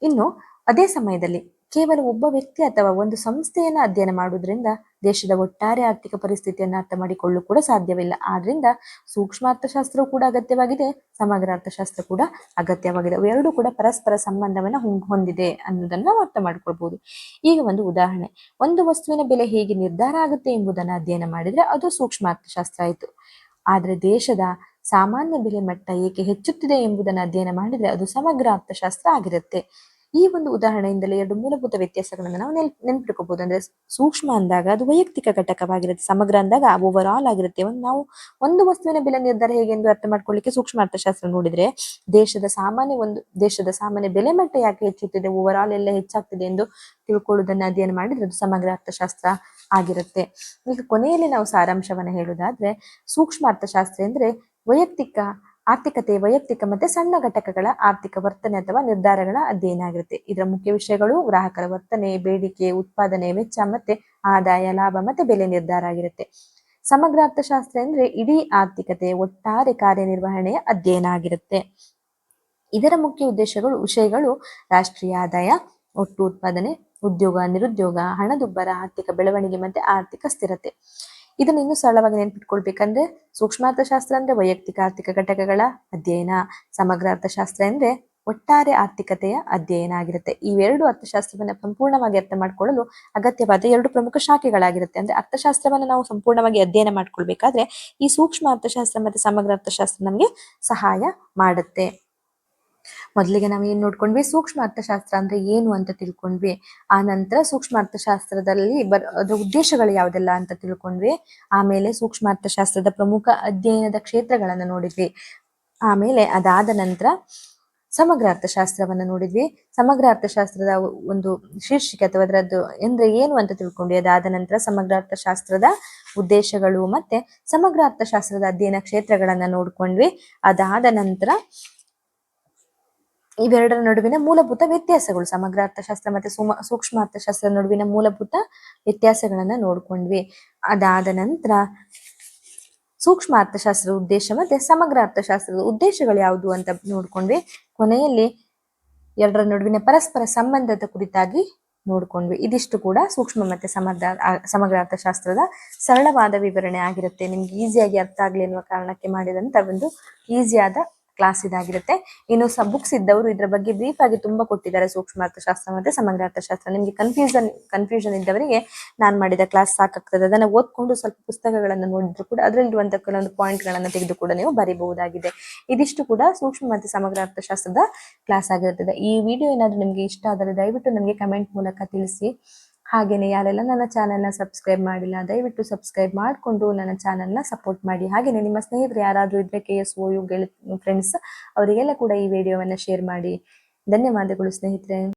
ಇನ್ನು ಅದೇ ಸಮಯದಲ್ಲಿ ಕೇವಲ ಒಬ್ಬ ವ್ಯಕ್ತಿ ಅಥವಾ ಒಂದು ಸಂಸ್ಥೆಯನ್ನ ಅಧ್ಯಯನ ಮಾಡುವುದರಿಂದ ದೇಶದ ಒಟ್ಟಾರೆ ಆರ್ಥಿಕ ಪರಿಸ್ಥಿತಿಯನ್ನು ಅರ್ಥ ಮಾಡಿಕೊಳ್ಳಲು ಕೂಡ ಸಾಧ್ಯವಿಲ್ಲ. ಆದ್ರಿಂದ ಸೂಕ್ಷ್ಮ ಅರ್ಥಶಾಸ್ತ್ರವು ಕೂಡ ಅಗತ್ಯವಾಗಿದೆ, ಸಮಗ್ರ ಅರ್ಥಶಾಸ್ತ್ರ ಕೂಡ ಅಗತ್ಯವಾಗಿದೆ. ಅವೆರಡೂ ಕೂಡ ಪರಸ್ಪರ ಸಂಬಂಧವನ್ನ ಹೊಂದಿದೆ ಅನ್ನೋದನ್ನ ನಾವು ಅರ್ಥ ಮಾಡ್ಕೊಳ್ಬಹುದು. ಈಗ ಒಂದು ಉದಾಹರಣೆ, ಒಂದು ವಸ್ತುವಿನ ಬೆಲೆ ಹೇಗೆ ನಿರ್ಧಾರ ಆಗುತ್ತೆ ಎಂಬುದನ್ನು ಅಧ್ಯಯನ ಮಾಡಿದ್ರೆ ಅದು ಸೂಕ್ಷ್ಮ ಅರ್ಥಶಾಸ್ತ್ರ ಆಯಿತು. ಆದ್ರೆ ದೇಶದ ಸಾಮಾನ್ಯ ಬೆಲೆ ಮಟ್ಟ ಏಕೆ ಹೆಚ್ಚುತ್ತಿದೆ ಎಂಬುದನ್ನು ಅಧ್ಯಯನ ಮಾಡಿದ್ರೆ ಅದು ಸಮಗ್ರ ಅರ್ಥಶಾಸ್ತ್ರ ಆಗಿರುತ್ತೆ. ಈ ಒಂದು ಉದಾಹರಣೆಯಿಂದಲೇ ಎರಡು ಮೂಲಭೂತ ವ್ಯತ್ಯಾಸಗಳನ್ನು ನಾವು ನೆನ್ಪಿಟ್ಕೋಬಹುದು. ಅಂದ್ರೆ ಸೂಕ್ಷ್ಮ ಅಂದಾಗ ಅದು ವೈಯಕ್ತಿಕ ಘಟಕವಾಗಿರುತ್ತೆ, ಸಮಗ್ರ ಅಂದಾಗ ಓವರ್ ಆಲ್ ಆಗಿರುತ್ತೆ. ನಾವು ಒಂದು ವಸ್ತುವಿನ ಬೆಲೆ ನಿರ್ಧಾರ ಹೇಗೆ ಎಂದು ಅರ್ಥ ಮಾಡ್ಕೊಳ್ಳಿಕ್ಕೆ ಸೂಕ್ಷ್ಮ ಅರ್ಥಶಾಸ್ತ್ರ ನೋಡಿದ್ರೆ, ದೇಶದ ಸಾಮಾನ್ಯ ಬೆಲೆ ಮಟ್ಟ ಯಾಕೆ ಹೆಚ್ಚುತ್ತಿದೆ, ಓವರ್ ಆಲ್ ಎಲ್ಲ ಹೆಚ್ಚಾಗ್ತಿದೆ ಎಂದು ತಿಳ್ಕೊಳ್ಳುವುದನ್ನ ಅಧ್ಯಯನ ಮಾಡಿದ್ರೆ ಅದು ಸಮಗ್ರ ಅರ್ಥಶಾಸ್ತ್ರ ಆಗಿರುತ್ತೆ. ಈಗ ಕೊನೆಯಲ್ಲಿ ನಾವು ಸಾರಾಂಶವನ್ನ ಹೇಳುವುದಾದ್ರೆ, ಸೂಕ್ಷ್ಮ ಅರ್ಥಶಾಸ್ತ್ರ ಅಂದ್ರೆ ವೈಯಕ್ತಿಕ ಮತ್ತೆ ಸಣ್ಣ ಘಟಕಗಳ ಆರ್ಥಿಕ ವರ್ತನೆ ಅಥವಾ ನಿರ್ಧಾರಗಳ ಅಧ್ಯಯನ ಆಗಿರುತ್ತೆ. ಇದರ ಮುಖ್ಯ ವಿಷಯಗಳು ಗ್ರಾಹಕರ ವರ್ತನೆ, ಬೇಡಿಕೆ, ಉತ್ಪಾದನೆ, ವೆಚ್ಚ ಮತ್ತೆ ಆದಾಯ, ಲಾಭ ಮತ್ತೆ ಬೆಲೆ ನಿರ್ಧಾರ ಆಗಿರುತ್ತೆ. ಸಮಗ್ರ ಅರ್ಥಶಾಸ್ತ್ರ ಅಂದ್ರೆ ಇಡೀ ಆರ್ಥಿಕತೆ ಒಟ್ಟಾರೆ ಕಾರ್ಯನಿರ್ವಹಣೆಯ ಅಧ್ಯಯನ ಆಗಿರುತ್ತೆ. ಇದರ ಮುಖ್ಯ ವಿಷಯಗಳು ರಾಷ್ಟ್ರೀಯ ಆದಾಯ, ಒಟ್ಟು ಉತ್ಪಾದನೆ, ಉದ್ಯೋಗ, ನಿರುದ್ಯೋಗ, ಹಣದುಬ್ಬರ, ಆರ್ಥಿಕ ಬೆಳವಣಿಗೆ ಮತ್ತೆ ಆರ್ಥಿಕ ಸ್ಥಿರತೆ. ಇದನ್ನ ಇನ್ನೂ ಸರಳವಾಗಿ ನೆನ್ಪಿಟ್ಕೊಳ್ಬೇಕಂದ್ರೆ ಸೂಕ್ಷ್ಮ ಅರ್ಥಶಾಸ್ತ್ರ ಅಂದ್ರೆ ವೈಯಕ್ತಿಕ ಆರ್ಥಿಕ ಘಟಕಗಳ ಅಧ್ಯಯನ, ಸಮಗ್ರ ಅರ್ಥಶಾಸ್ತ್ರ ಅಂದ್ರೆ ಒಟ್ಟಾರೆ ಆರ್ಥಿಕತೆಯ ಅಧ್ಯಯನ ಆಗಿರುತ್ತೆ. ಇವೆರಡು ಅರ್ಥಶಾಸ್ತ್ರವನ್ನ ಸಂಪೂರ್ಣವಾಗಿ ಅರ್ಥ ಮಾಡ್ಕೊಳ್ಳಲು ಅಗತ್ಯವಾದ ಎರಡು ಪ್ರಮುಖ ಶಾಖೆಗಳಾಗಿರುತ್ತೆ. ಅಂದ್ರೆ ಅರ್ಥಶಾಸ್ತ್ರವನ್ನ ನಾವು ಸಂಪೂರ್ಣವಾಗಿ ಅಧ್ಯಯನ ಮಾಡ್ಕೊಳ್ಬೇಕಾದ್ರೆ ಈ ಸೂಕ್ಷ್ಮ ಅರ್ಥಶಾಸ್ತ್ರ ಮತ್ತೆ ಸಮಗ್ರ ಅರ್ಥಶಾಸ್ತ್ರ ನಮ್ಗೆ ಸಹಾಯ ಮಾಡುತ್ತೆ. ಮೊದಲಿಗೆ ನಾವು ಏನ್ ನೋಡ್ಕೊಂಡ್ವಿ, ಸೂಕ್ಷ್ಮ ಅರ್ಥಶಾಸ್ತ್ರ ಅಂದ್ರೆ ಏನು ಅಂತ ತಿಳ್ಕೊಂಡ್ವಿ. ಆ ನಂತರ ಸೂಕ್ಷ್ಮ ಅರ್ಥಶಾಸ್ತ್ರದಲ್ಲಿ ಅದರ ಉದ್ದೇಶಗಳು ಯಾವುದೆಲ್ಲ ಅಂತ ತಿಳ್ಕೊಂಡ್ವಿ. ಆಮೇಲೆ ಸೂಕ್ಷ್ಮ ಅರ್ಥಶಾಸ್ತ್ರದ ಪ್ರಮುಖ ಅಧ್ಯಯನದ ಕ್ಷೇತ್ರಗಳನ್ನ ನೋಡಿದ್ವಿ. ಆಮೇಲೆ ಅದಾದ ನಂತರ ಸಮಗ್ರ ಅರ್ಥಶಾಸ್ತ್ರವನ್ನ ನೋಡಿದ್ವಿ. ಸಮಗ್ರ ಅರ್ಥಶಾಸ್ತ್ರದ ಒಂದು ಶೀರ್ಷಿಕೆ ಅಥವಾ ಅದರದ್ದು ಅಂದ್ರೆ ಏನು ಅಂತ ತಿಳ್ಕೊಂಡ್ವಿ. ಅದಾದ ನಂತರ ಸಮಗ್ರ ಅರ್ಥಶಾಸ್ತ್ರದ ಉದ್ದೇಶಗಳು ಮತ್ತೆ ಸಮಗ್ರ ಅರ್ಥಶಾಸ್ತ್ರದ ಅಧ್ಯಯನ ಕ್ಷೇತ್ರಗಳನ್ನ ನೋಡ್ಕೊಂಡ್ವಿ. ಅದಾದ ನಂತರ ಇವೆರಡರ ನಡುವಿನ ಮೂಲಭೂತ ವ್ಯತ್ಯಾಸಗಳು, ಸಮಗ್ರ ಅರ್ಥಶಾಸ್ತ್ರ ಮತ್ತೆ ಸೂಕ್ಷ್ಮ ಅರ್ಥಶಾಸ್ತ್ರ ನಡುವಿನ ಮೂಲಭೂತ ವ್ಯತ್ಯಾಸಗಳನ್ನ ನೋಡ್ಕೊಂಡ್ವಿ. ಅದಾದ ನಂತರ ಸೂಕ್ಷ್ಮ ಅರ್ಥಶಾಸ್ತ್ರದ ಉದ್ದೇಶ ಮತ್ತೆ ಸಮಗ್ರ ಅರ್ಥಶಾಸ್ತ್ರದ ಉದ್ದೇಶಗಳು ಯಾವುದು ಅಂತ ನೋಡ್ಕೊಂಡ್ವಿ. ಕೊನೆಯಲ್ಲಿ ಎರಡರ ನಡುವಿನ ಪರಸ್ಪರ ಸಂಬಂಧದ ಕುರಿತಾಗಿ ನೋಡ್ಕೊಂಡ್ವಿ. ಇದಿಷ್ಟು ಕೂಡ ಸೂಕ್ಷ್ಮ ಮತ್ತೆ ಸಮಗ್ರ ಅರ್ಥಶಾಸ್ತ್ರದ ಸರಳವಾದ ವಿವರಣೆ ಆಗಿರುತ್ತೆ. ನಿಮ್ಗೆ ಈಸಿಯಾಗಿ ಅರ್ಥ ಆಗ್ಲಿ ಅನ್ನುವ ಕಾರಣಕ್ಕೆ ಮಾಡಿದಂತ ಒಂದು ಈಸಿಯಾದ ಕ್ಲಾಸ್ ಇದಾಗಿರುತ್ತೆ. ಇನ್ನು ಬುಕ್ಸ್ ಇದ್ದವರು ಇದ್ರ ಬಗ್ಗೆ ಬ್ರೀಫ್ ಆಗಿ ತುಂಬಾ ಕೊಟ್ಟಿದ್ದಾರೆ, ಸೂಕ್ಷ್ಮ ಅರ್ಥಶಾಸ್ತ್ರ ಮತ್ತೆ ಸಮಗ್ರ ಅರ್ಥಶಾಸ್ತ್ರ. ನಿಮ್ಗೆ ಕನ್ಫ್ಯೂಷನ್ ಇದ್ದವರಿಗೆ ನಾನು ಮಾಡಿದ ಕ್ಲಾಸ್ ಸಾಕಾಗ್ತದೆ. ಅದನ್ನ ಓದ್ಕೊಂಡು ಸ್ವಲ್ಪ ಪುಸ್ತಕಗಳನ್ನು ನೋಡಿದ್ರು ಕೂಡ ಅದರಲ್ಲಿರುವಂತಹ ಕೆಲವೊಂದು ಪಾಯಿಂಟ್ ಗಳನ್ನ ತೆಗೆದು ಕೂಡ ನೀವು ಬರೀಬಹುದಾಗಿದೆ. ಇದಿಷ್ಟು ಕೂಡ ಸೂಕ್ಷ್ಮ ಮತ್ತೆ ಸಮಗ್ರ ಅರ್ಥಶಾಸ್ತ್ರದ ಕ್ಲಾಸ್ ಆಗಿರುತ್ತದೆ. ಈ ವಿಡಿಯೋ ಏನಾದ್ರೂ ನಿಮ್ಗೆ ಇಷ್ಟ ಆದರೆ ದಯವಿಟ್ಟು ನನಗೆ ಕಮೆಂಟ್ ಮೂಲಕ ತಿಳಿಸಿ. ಹಾಗೇನೆ ಯಾರೆಲ್ಲ ನನ್ನ ಚಾನೆಲ್ನ ಸಬ್ಸ್ಕ್ರೈಬ್ ಮಾಡಿಲ್ಲ ದಯವಿಟ್ಟು ಸಬ್ಸ್ಕ್ರೈಬ್ ಮಾಡಿಕೊಂಡು ನನ್ನ ಚಾನೆಲ್ನ ಸಪೋರ್ಟ್ ಮಾಡಿ. ಹಾಗೇನೆ ನಿಮ್ಮ ಸ್ನೇಹಿತರು ಯಾರಾದ್ರೂ ಇದ್ರೆ KSOU ಫ್ರೆಂಡ್ಸ್ ಅವರಿಗೆಲ್ಲ ಕೂಡ ಈ ವಿಡಿಯೋವನ್ನ ಶೇರ್ ಮಾಡಿ. ಧನ್ಯವಾದಗಳು ಸ್ನೇಹಿತರೆ.